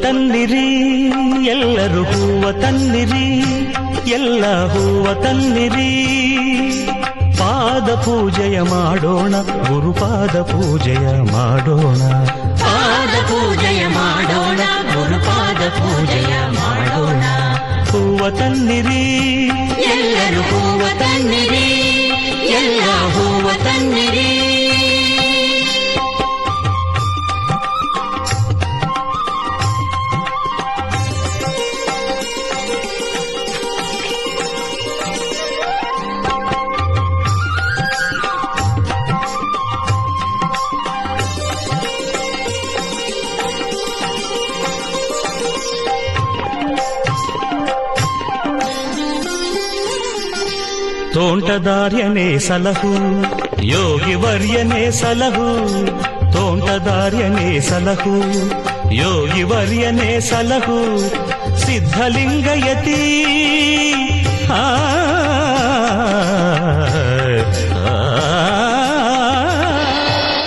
ತನ್ನಿರಿ ಎಲ್ಲರೂ ಹೂವ ತನ್ನಿರಿ, ಎಲ್ಲ ಹೂವ ತನ್ನಿರಿ. ಪಾದ ಪೂಜೆಯ ಮಾಡೋಣ, ಗುರುಪಾದ ಪೂಜೆಯ ಮಾಡೋಣ, ಪಾದ ಪೂಜೆಯ ಮಾಡೋಣ, ಗುರುಪಾದ ಪೂಜೆಯ ಮಾಡೋಣ. ಹೂವ ತನ್ನಿರಿ ಎಲ್ಲರೂ ಹೂವ ತನ್ನಿರಿ, ಎಲ್ಲ ಹೂವ ತನ್ನಿರಿ. ತೋಂಟದಾರ್ಯನೇ ಸಲಹು, ಯೋಗಿ ವರ್ಯನೇ ಸಲಹು, ತೋಂಟದಾರ್ಯನೇ ಸಲಹು, ಯೋಗಿ ವರ್ಯನೇ ಸಲಹು, ಸಿದ್ಧಲಿಂಗಯತಿ.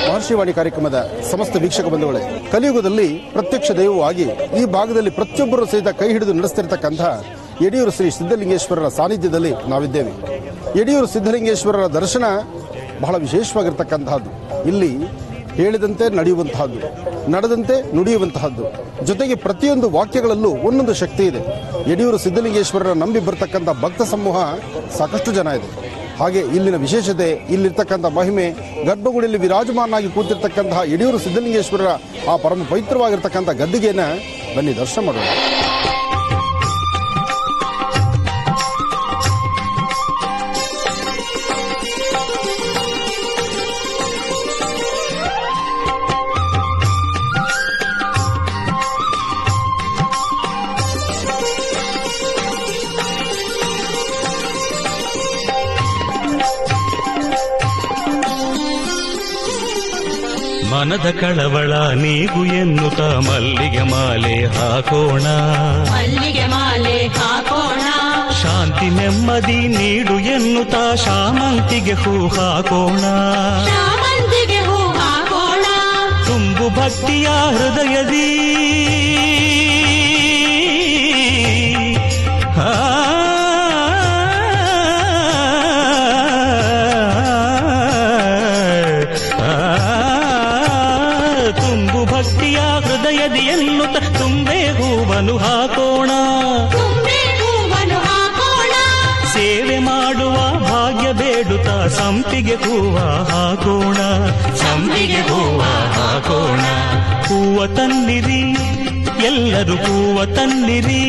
ಮಹರ್ಷಿವಾಣಿ ಕಾರ್ಯಕ್ರಮದ ಸಮಸ್ತ ವೀಕ್ಷಕ ಬಂಧುಗಳೇ, ಕಲಿಯುಗದಲ್ಲಿ ಪ್ರತ್ಯಕ್ಷ ದೈವವಾಗಿ ಈ ಭಾಗದಲ್ಲಿ ಪ್ರತಿಯೊಬ್ಬರು ಸಹಿತ ಕೈ ಹಿಡಿದು ನಡೆಸ್ತಿರ್ತಕ್ಕಂಥ ಯಡಿಯೂರು ಶ್ರೀ ಸಿದ್ಧಲಿಂಗೇಶ್ವರರ ಸಾನ್ನಿಧ್ಯದಲ್ಲಿ ನಾವಿದ್ದೇವೆ. ಯಡಿಯೂರು ಸಿದ್ಧಲಿಂಗೇಶ್ವರರ ದರ್ಶನ ಬಹಳ ವಿಶೇಷವಾಗಿರ್ತಕ್ಕಂತಹದ್ದು. ಇಲ್ಲಿ ಹೇಳಿದಂತೆ ನಡೆಯುವಂತಹದ್ದು, ನಡೆದಂತೆ ನುಡಿಯುವಂತಹದ್ದು, ಜೊತೆಗೆ ಪ್ರತಿಯೊಂದು ವಾಕ್ಯಗಳಲ್ಲೂ ಒಂದೊಂದು ಶಕ್ತಿ ಇದೆ. ಯಡಿಯೂರು ಸಿದ್ಧಲಿಂಗೇಶ್ವರರ ನಂಬಿ ಬರ್ತಕ್ಕಂಥ ಭಕ್ತ ಸಮೂಹ ಸಾಕಷ್ಟು ಜನ ಇದೆ. ಹಾಗೆ ಇಲ್ಲಿನ ವಿಶೇಷತೆ, ಇಲ್ಲಿರ್ತಕ್ಕಂಥ ಮಹಿಮೆ, ಗರ್ಭಗುಡಿಯಲ್ಲಿ ವಿರಾಜಮಾನಾಗಿ ಕೂತಿರ್ತಕ್ಕಂತಹ ಯಡಿಯೂರು ಸಿದ್ಧಲಿಂಗೇಶ್ವರರ ಆ ಪರಮ ಪವಿತ್ರವಾಗಿರ್ತಕ್ಕಂಥ ಗದ್ದಿಗೆಯನ್ನು ಬನ್ನಿ ದರ್ಶನ ಮಾಡೋಣ. ಮನದ ಕಳವಳ ನೀಗು ಎನ್ನುತ್ತ ಮಲ್ಲಿಗೆ ಮಾಲೆ ಹಾಕೋಣ, ಮಲ್ಲಿಗೆ ಮಾಲೆ ಹಾಕೋಣ. ಶಾಂತಿ ನೆಮ್ಮದಿ ನೀಡು ಎನ್ನುತ್ತ ಶಾಮಂತಿಗೆ ಹೂ ಹಾಕೋಣ, ಶಾಮಂತಿಗೆ ಹೂ ಹಾಕೋಣ. ತುಂಬು ಭಕ್ತಿಯ ಹೃದಯದಿ ಭಕ್ತಿಯ ಹೃದಯದಿ ಎನ್ನುತ್ತ ತುಂಬೆ ಹೂವನು ಹಾಕೋಣ, ತುಂಬೆ ಹೂವನ್ನು ಹಾಕೋಣ. ಸೇವೆ ಮಾಡುವ ಭಾಗ್ಯ ಬೇಡುತ್ತ ಸಂಪಿಗೆ ಹೂವ ಹಾಕೋಣ, ಸಂಪಿಗೆ ಹೂವ ಹಾಕೋಣ. ಹೂವ ತನ್ನಿರಿ ಎಲ್ಲರೂ ಹೂವ ತನ್ನಿರಿ,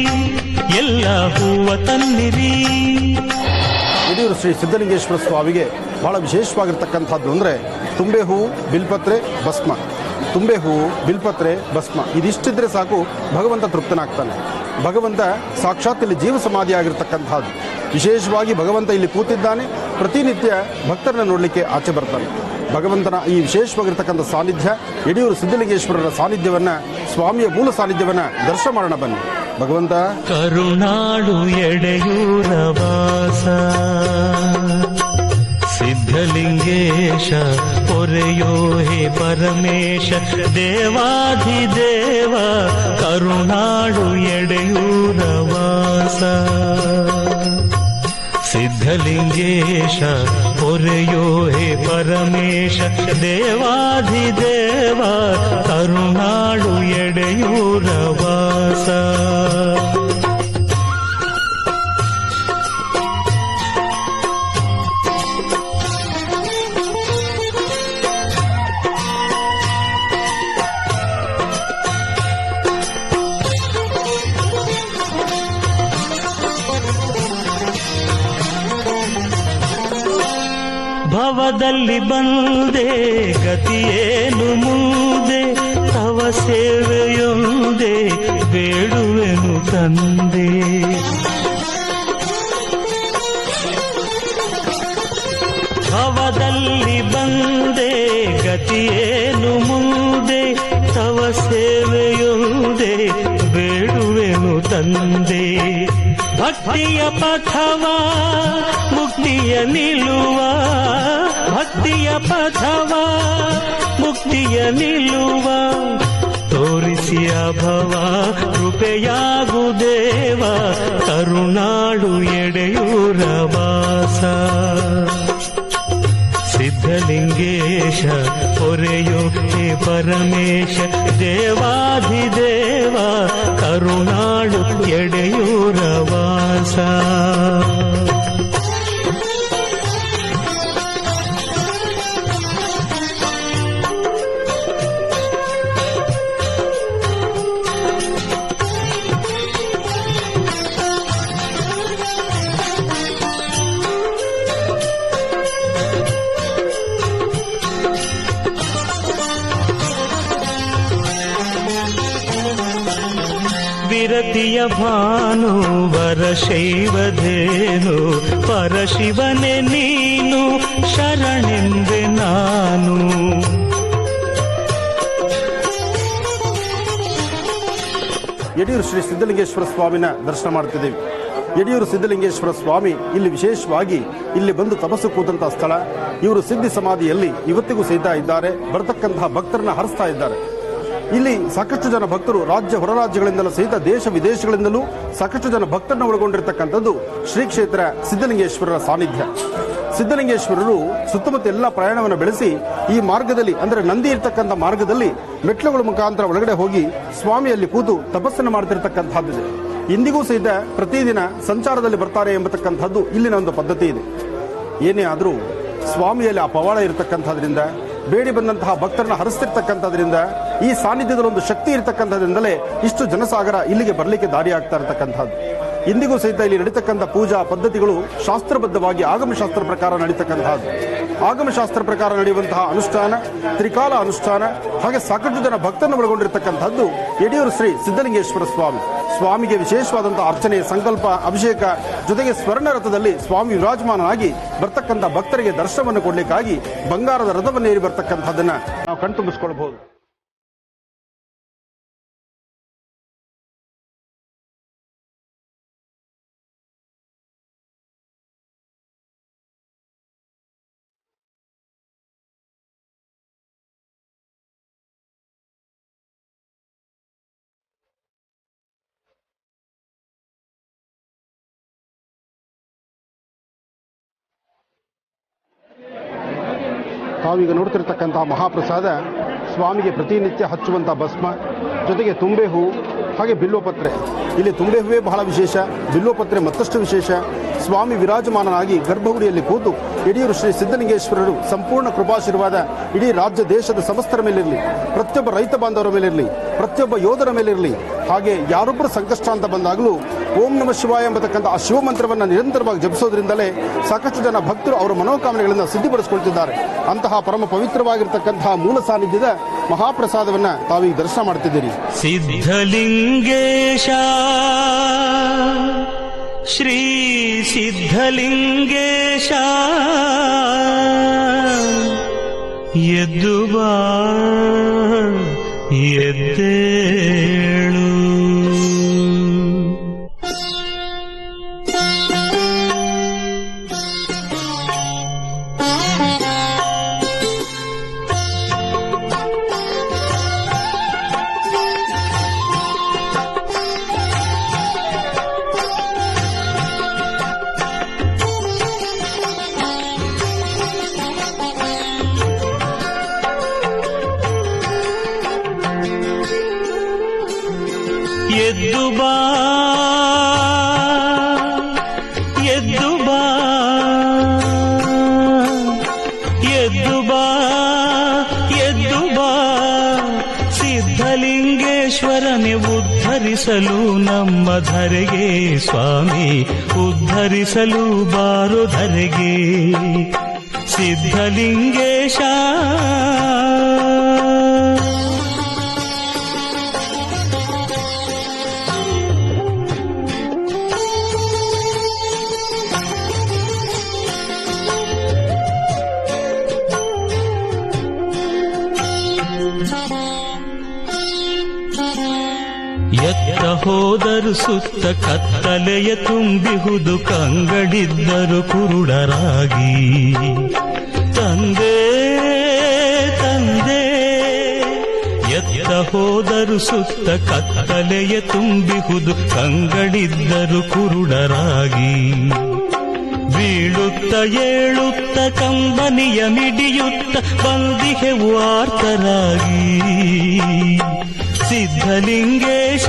ಎಲ್ಲ ಹೂವ ತನ್ನಿರಿ. ಯಡಿಯೂರು ಶ್ರೀ ಸಿದ್ಧಲಿಂಗೇಶ್ವರ ಸ್ವಾಮಿಗೆ ಬಹಳ ವಿಶೇಷವಾಗಿರ್ತಕ್ಕಂಥದ್ದು ಅಂದರೆ ತುಂಬೆ ಹೂವು, ಬಿಲ್ಪತ್ರೆ, ಭಸ್ಮ. ತುಂಬೆ ಹೂವು, ಬಿಲ್ಪತ್ರೆ, ಭಸ್ಮ ಇದಿಷ್ಟಿದ್ರೆ ಸಾಕು ಭಗವಂತ ತೃಪ್ತನಾಗ್ತಾನೆ. ಭಗವಂತ ಸಾಕ್ಷಾತ್ ಇಲ್ಲಿ ಜೀವ ಸಮಾಧಿ ಆಗಿರ್ತಕ್ಕಂಥದ್ದು. ವಿಶೇಷವಾಗಿ ಭಗವಂತ ಇಲ್ಲಿ ಕೂತಿದ್ದಾನೆ. ಪ್ರತಿನಿತ್ಯ ಭಕ್ತರನ್ನ ನೋಡಲಿಕ್ಕೆ ಆಚೆ ಬರ್ತಾನೆ. ಭಗವಂತನ ಈ ವಿಶೇಷವಾಗಿರ್ತಕ್ಕಂಥ ಸಾನ್ನಿಧ್ಯ, ಯಡಿಯೂರು ಸಿದ್ಧಲಿಂಗೇಶ್ವರರ ಸಾನ್ನಿಧ್ಯವನ್ನು, ಸ್ವಾಮಿಯ ಮೂಲ ಸಾನ್ನಿಧ್ಯವನ್ನು ದರ್ಶನ ಮಾಡೋಣ ಬನ್ನಿ. ಭಗವಂತ ಕರುಣಾಳು ಎಡೆಯೂರ ವಾಸ ಸಿದ್ಧಲಿಂಗೇಶ ಪೊರೆಯೋ ಹೇ ಪರಮೇಶ ದೇವಾಧಿದೇವ ಕರುಣಾಳು ಎಡೆಯೂರ ವಾಸ ಸಿದ್ಧಲಿಂಗೇಶ ಪೊರೆಯೋ ಹೇ ಪರಮೇಶ ದೇವಾಧಿದೇವ ಕರುಣಾಳು ಎಡೆಯೂರ ವಾಸ. ಭವದಲ್ಲಿ ಬಂದೆ ಗತಿಯೇನು ಮುಂದೆ, ತವ ಸೇವೆಯೊಂದೇ ಬೇಡುವೆನು ತಂದೆ. ಭವದಲ್ಲಿ ಬಂದೆ ಗತಿಯೇನು ಮುಂದೆ, ತವ ಸೇವೆಯೊಂದೇ ಬೇಡುವೆನು ತಂದೆ. ಭಕ್ತಿಯ ಪಥವ ಮುಕ್ತಿಯ ನಿಲ್ಲುವ, ಭಕ್ತಿಯ ಪಥವ ಮುಕ್ತಿಯ ನಿಲ್ಲುವ, ತೋರಿಸಿ ಅಭವ ಕೃಪೆಯಾಗು ದೇವ ಕರುಣಾಳು ಎಡೆಯೂರ ವಾಸ ಸಿದ್ಧಲಿಂಗೇಶ ಹೊರೆಯೋ ಹೇ ಪರಮೇಶ ದೇವಾಧಿದೇವ ಕರುಣಾಳು ಎಡೆಯೂರ ವಾಸ ವಿರತಿಯ ಭಾನು ವರಶೈವಧೇನು ಪರಶಿವನೆ ನೀನು ಶರಣೆಂದೆ ನಾನು ಯಡಿಯೂರು ಶ್ರೀ ಸಿದ್ಧಲಿಂಗೇಶ್ವರ ಸ್ವಾಮಿನ ದರ್ಶನ ಮಾಡ್ತಿದ್ದೀವಿ. ಯಡಿಯೂರು ಸಿದ್ಧಲಿಂಗೇಶ್ವರ ಸ್ವಾಮಿ ಇಲ್ಲಿ ವಿಶೇಷವಾಗಿ ಇಲ್ಲಿ ಬಂದು ತಪಸ್ಸು ಕೂತಂತಹ ಸ್ಥಳ. ಇವರು ಸಿದ್ಧಿ ಸಮಾಧಿಯಲ್ಲಿ ಇವತ್ತಿಗೂ ಸಹಿತ ಇದ್ದಾರೆ. ಬರತಕ್ಕಂತಹ ಭಕ್ತರನ್ನ ಹರಿಸ್ತಾ ಇದ್ದಾರೆ. ಇಲ್ಲಿ ಸಾಕಷ್ಟು ಜನ ಭಕ್ತರು ರಾಜ್ಯ ಹೊರ ರಾಜ್ಯಗಳಿಂದಲೂ ಸಹಿತ ದೇಶ ವಿದೇಶಗಳಿಂದಲೂ ಸಾಕಷ್ಟು ಜನ ಭಕ್ತರನ್ನ ಒಳಗೊಂಡಿರ್ತಕ್ಕಂಥದ್ದು ಶ್ರೀ ಕ್ಷೇತ್ರ ಸಿದ್ಧಲಿಂಗೇಶ್ವರರ ಸಾನ್ನಿಧ್ಯ. ಸಿದ್ಧಲಿಂಗೇಶ್ವರರು ಸುತ್ತಮುತ್ತ ಎಲ್ಲ ಪ್ರಯಾಣವನ್ನು ಬೆಳೆಸಿ ಈ ಮಾರ್ಗದಲ್ಲಿ ಅಂದರೆ ನಂದಿ ಇರ್ತಕ್ಕಂಥ ಮಾರ್ಗದಲ್ಲಿ ಮೆಟ್ಲುಗಳ ಮುಖಾಂತರ ಒಳಗಡೆ ಹೋಗಿ ಸ್ವಾಮಿಯಲ್ಲಿ ಕೂತು ತಪಸ್ಸನ್ನು ಮಾಡ್ತಿರ್ತಕ್ಕಂಥದ್ದು. ಇಂದಿಗೂ ಸಹಿತ ಪ್ರತಿದಿನ ಸಂಚಾರದಲ್ಲಿ ಬರ್ತಾರೆ ಎಂಬತಕ್ಕಂಥದ್ದು ಇಲ್ಲಿನ ಒಂದು ಪದ್ಧತಿ ಇದೆ. ಏನೇ ಆದರೂ ಸ್ವಾಮಿಯಲ್ಲಿ ಆ ಪವಾಡ ಇರತಕ್ಕಂಥದ್ರಿಂದ ಬೇಡಿ ಬಂದಂತಹ ಭಕ್ತರನ್ನ ಹರಿಸ್ತಿರ್ತಕ್ಕಂಥದ್ರಿಂದ ಈ ಸಾನ್ನಿಧ್ಯದಲ್ಲಿ ಒಂದು ಶಕ್ತಿ ಇರತಕ್ಕಂಥದ್ರಿಂದಲೇ ಇಷ್ಟು ಜನಸಾಗರ ಇಲ್ಲಿಗೆ ಬರಲಿಕ್ಕೆ ದಾರಿ ಆಗ್ತಾ ಇರತಕ್ಕಂಥದ್ದು. ಇಂದಿಗೂ ಸಹಿತ ಇಲ್ಲಿ ನಡೀತಕ್ಕಂಥ ಪೂಜಾ ಪದ್ಧತಿಗಳು ಶಾಸ್ತ್ರಬದ್ಧವಾಗಿ ಆಗಮಶಾಸ್ತ್ರ ಪ್ರಕಾರ ನಡೀತಕ್ಕಂಥದ್ದು. ಆಗಮಶಾಸ್ತ್ರ ಪ್ರಕಾರ ನಡೆಯುವಂತಹ ಅನುಷ್ಠಾನ, ತ್ರಿಕಾಲ ಅನುಷ್ಠಾನ, ಹಾಗೆ ಸಾಕಷ್ಟು ಜನ ಭಕ್ತರನ್ನು ಒಳಗೊಂಡಿರ್ತಕ್ಕಂಥದ್ದು ಯಡಿಯೂರು ಶ್ರೀ ಸಿದ್ಧಲಿಂಗೇಶ್ವರ ಸ್ವಾಮಿ. ಸ್ವಾಮಿಗೆ ವಿಶೇಷವಾದಂತಹ ಅರ್ಚನೆ, ಸಂಕಲ್ಪ, ಅಭಿಷೇಕ ಜೊತೆಗೆ ಸ್ವರ್ಣ ರಥದಲ್ಲಿ ಸ್ವಾಮಿ ವಿರಾಜಮಾನನಾಗಿ ಬರ್ತಕ್ಕಂಥ ಭಕ್ತರಿಗೆ ದರ್ಶನವನ್ನು ಕೊಡಲಿಕ್ಕಾಗಿ ಬಂಗಾರದ ರಥವನ್ನು ಏರಿ ಬರ್ತಕ್ಕಂಥದ್ದನ್ನ ನಾವು ಕಣ್ತುಂಬಿಸಿಕೊಳ್ಳಬಹುದು. ತಾವೀಗ ನೋಡ್ತಿರ್ತಕ್ಕಂತಹ ಮಹಾಪ್ರಸಾದ ಸ್ವಾಮಿಗೆ ಪ್ರತಿನಿತ್ಯ ಹಚ್ಚುವಂಥ ಭಸ್ಮ, ಜೊತೆಗೆ ತುಂಬೆ ಹೂವು, ಹಾಗೆ ಬಿಲ್ವಪತ್ರೆ. ಇಲ್ಲಿ ತುಂಬೆ ಹೂವೇ ಬಹಳ ವಿಶೇಷ, ಬಿಲ್ವಪತ್ರೆ ಮತ್ತಷ್ಟು ವಿಶೇಷ. ಸ್ವಾಮಿ ವಿರಾಜಮಾನನಾಗಿ ಗರ್ಭಗುಡಿಯಲ್ಲಿ ಕೂತು ಯಡಿಯೂರು ಶ್ರೀ ಸಿದ್ಧಲಿಂಗೇಶ್ವರರು ಸಂಪೂರ್ಣ ಕೃಪಾಶೀರ್ವಾದ ಇಡೀ ರಾಜ್ಯ ದೇಶದ ಸಮಸ್ತರ ಮೇಲಿರಲಿ, ಪ್ರತಿಯೊಬ್ಬ ರೈತ ಬಾಂಧವರ ಮೇಲಿರಲಿ, ಪ್ರತಿಯೊಬ್ಬ ಯೋಧರ ಮೇಲಿರಲಿ. ಹಾಗೆ ಯಾರೊಬ್ಬರು ಸಂಕಷ್ಟ ಅಂತ ಬಂದಾಗಲೂ ಓಂ ನಮ ಶಿವಾಯ ಎಂಬತಕ್ಕಂಥ ಆ ಶಿವಮಂತ್ರವನ್ನು ನಿರಂತರವಾಗಿ ಜಪಿಸೋದ್ರಿಂದಲೇ ಸಾಕಷ್ಟು ಜನ ಭಕ್ತರು ಅವರ ಮನೋಕಾಮನೆಗಳನ್ನು ಸಿದ್ಧಿಪಡಿಸಿಕೊಳ್ತಿದ್ದಾರೆ. ಅಂತಹ ಪರಮ ಪವಿತ್ರವಾಗಿರ್ತಕ್ಕಂತಹ ಮೂಲ ಸಾನ್ನಿಧ್ಯದ ಮಹಾಪ್ರಸಾದವನ್ನ ತಾವೀಗ ದರ್ಶನ ಮಾಡ್ತಿದ್ದೀರಿ. ಸಿದ್ಧಲಿಂಗೇಶ ಶ್ರೀ ಸಿದ್ಧಲಿಂಗೇಶ ಎದ್ದು ಬಾ ಎದ್ದೇಳು. ಎದ್ದು ಬಾ ಎದ್ದು ಬಾ ಎದ್ದು ಬಾ ಎದ್ದು ಬಾ ಸಿದ್ಧಲಿಂಗೇಶ್ವರನೇ ಉದ್ಧರಿಸಲು ನಮ್ಮ ಧರೆಗೆ ಸ್ವಾಮಿ, ಉದ್ಧರಿಸಲು ಬಾರೋ ಧರೆಗೆ ಸಿದ್ಧಲಿಂಗೇಶ. ಎತ್ತ ಹೋದರು ಸುತ್ತ ಕತ್ತಲೆಯ ತುಂಬಿಹುದು, ಕಂಗಡಿದ್ದರು ಕುರುಡರಾಗಿ. ತಂದೆ ತಂದೆ ಎತ್ತ ಹೋದರು ಸುತ್ತ ಕತ್ತಲೆಯ ತುಂಬಿಹುದು ಕಂಗಳಿದ್ದರು ಕುರುಡರಾಗಿ ಬೀಳುತ್ತ ಏಳುತ್ತ ಕಂಬನಿಯ ಮಿಡಿಯುತ್ತ ಬಂದಿಹೆವು ಆರ್ತರಾಗಿ ಸಿದ್ಧಲಿಂಗೇಶ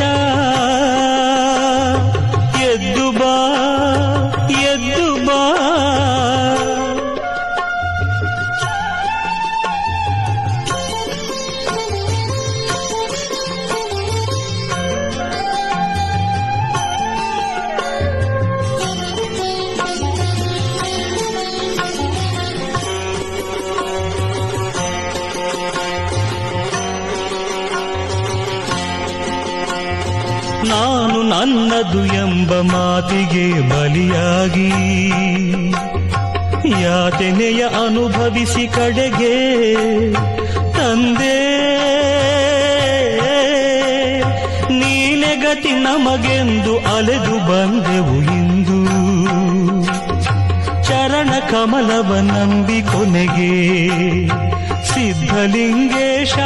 ಎದ್ದು ಬಾ ಎದ್ದು ಬಾ ನಾನು ನನ್ನದು ಎಂಬ ಮಾತಿಗೆ ಬಲಿಯಾಗಿ ಯಾತನೆಯ ಅನುಭವಿಸಿ ಕಡೆಗೆ ತಂದೆ ನೀನೆ ಗತಿ ನಮಗೆಂದು ಅಲೆದು ಬಂದೆವು ಇಂದು ಚರಣ ಕಮಲವ ನಂಬಿ ಕೊನೆಗೆ ಸಿದ್ಧಲಿಂಗೇಶ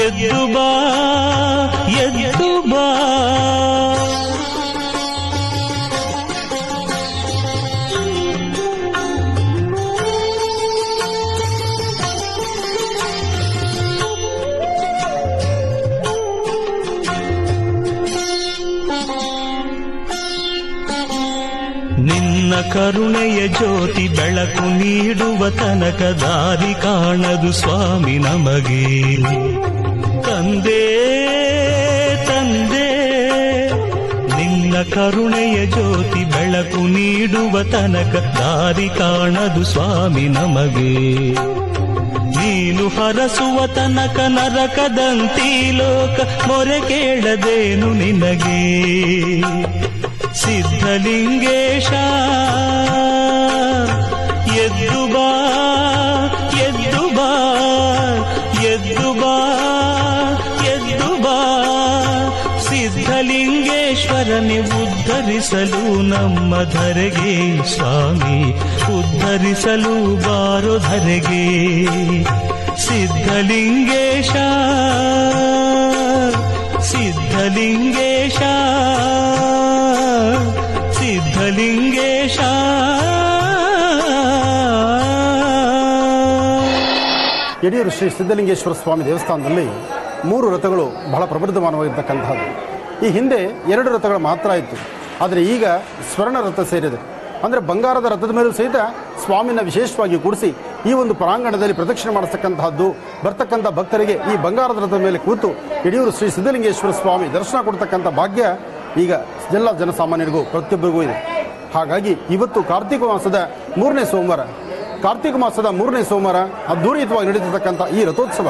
ಎದ್ದು ಬಾ ಎದ್ದು ಬಾ ನಿನ್ನ ಕರುಣೆಯ ಜ್ಯೋತಿ ಬೆಳಕು ನೀಡುವ ತನಕ ದಾರಿ ಕಾಣದು ಸ್ವಾಮಿ ನಮಗೆ ತಂದೆ ತಂದೆ ನಿನ್ನ ಕರುಣೆಯ ಜ್ಯೋತಿ ಬೆಳಕು ನೀಡುವ ತನಕ ದಾರಿ ಕಾಣದು ಸ್ವಾಮಿ ನಮಗೆ ನೀನು ಹರಸುವ ತನಕ ನರಕದಂತೀ ಲೋಕ ಮೊರೆ ಕೇಳದೇನು ನಿನಗೆ ಸಿದ್ಧಲಿಂಗೇಶ ಎದ್ದು ಬಾ ಎದ್ದು ಬಾ ಎದ್ದು ಬಾ ಎದ್ದು ಬಾ ಸಿದ್ಧಲಿಂಗೇಶ್ವರನೇ ಉದ್ಧರಿಸಲು ನಮ್ಮ ಧರೆಗೆ ಸ್ವಾಮಿ ಉದ್ಧರಿಸಲು ಬಾರೋ ಧರೆಗೆ ಸಿದ್ಧಲಿಂಗೇಶ ಸಿದ್ಧಲಿಂಗೇಶ ಸಿದ್ಧಲಿಂಗೇಶ ಯಡಿಯೂರು ಶ್ರೀ ಸಿದ್ಧಲಿಂಗೇಶ್ವರ ಸ್ವಾಮಿ ದೇವಸ್ಥಾನದಲ್ಲಿ 3 ರಥಗಳು ಬಹಳ ಪ್ರಬುದ್ಧಮಾನವಾಗಿರ್ತಕ್ಕಂಥದ್ದು. ಈ ಹಿಂದೆ 2 ರಥಗಳು ಮಾತ್ರ ಇತ್ತು. ಆದರೆ ಈಗ ಸ್ವರ್ಣ ರಥ ಸೇರಿದೆ. ಅಂದರೆ ಬಂಗಾರದ ರಥದ ಮೇಲೂ ಸಹಿತ ಸ್ವಾಮಿನ ವಿಶೇಷವಾಗಿ ಕೂಡಿಸಿ ಈ ಒಂದು ಪ್ರಾಂಗಣದಲ್ಲಿ ಪ್ರದಕ್ಷಿಣೆ ಮಾಡಿಸ್ತಕ್ಕಂತಹದ್ದು. ಬರ್ತಕ್ಕಂಥ ಭಕ್ತರಿಗೆ ಈ ಬಂಗಾರದ ರಥದ ಮೇಲೆ ಕೂತು ಯಡಿಯೂರು ಶ್ರೀ ಸಿದ್ಧಲಿಂಗೇಶ್ವರ ಸ್ವಾಮಿ ದರ್ಶನ ಕೊಡ್ತಕ್ಕಂಥ ಭಾಗ್ಯ ಈಗ ಎಲ್ಲ ಜನಸಾಮಾನ್ಯರಿಗೂ ಪ್ರತಿಯೊಬ್ಬರಿಗೂ ಇದೆ. ಹಾಗಾಗಿ ಇವತ್ತು ಕಾರ್ತಿಕ ಮಾಸದ 3ನೇ ಸೋಮವಾರ ಅದ್ಧೂರಿತವಾಗಿ ನಡೀತಿರ್ತಕ್ಕಂಥ ಈ ರಥೋತ್ಸವ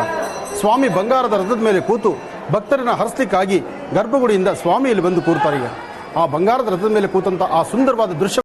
ಸ್ವಾಮಿ ಬಂಗಾರದ ರಥದ ಮೇಲೆ ಕೂತು ಭಕ್ತರನ್ನ ಹರಿಸಲಿಕ್ಕಾಗಿ ಗರ್ಭಗುಡಿಯಿಂದ ಸ್ವಾಮಿಯಲ್ಲಿ ಬಂದು ಕೂರ್ತಾರೆ. ಈಗ ಆ ಬಂಗಾರದ ರಥದ ಮೇಲೆ ಕೂತಂತ ಆ ಸುಂದರವಾದ ದೃಶ್ಯ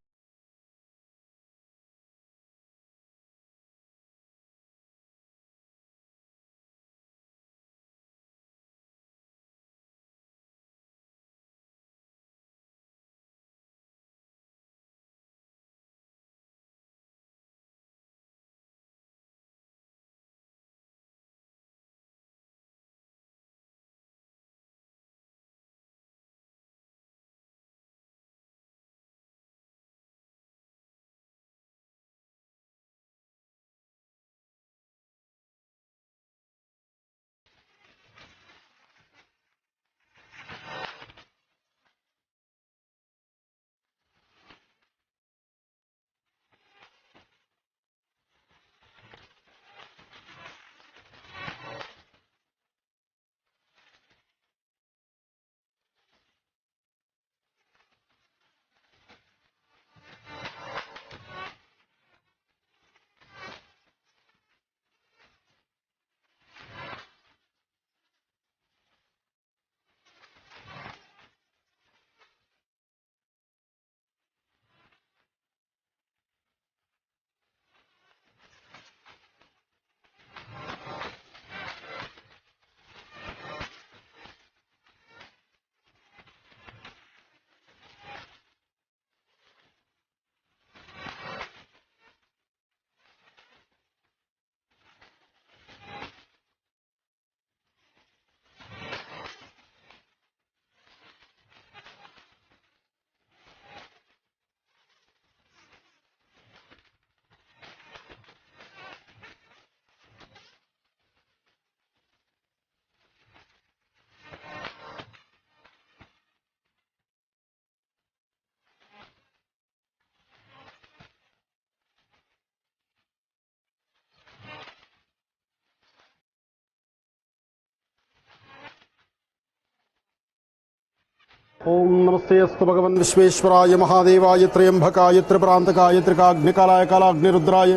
ಓಂ ನಮಸ್ತೆ ಅಸ್ತು ಭಗವನ್ ವಿಶ್ವೇಶ್ವರಾಯ ಮಹಾದೇವಾಯ ತ್ರ್ಯಂಬಕಾಯ ತ್ರಿಪರಾಂತಕಾಯ ತ್ರಿಕಾಗ್ನಿಕಾಲಾಯ ಕಾಲಾಗ್ನಿರುದ್ರಾಯ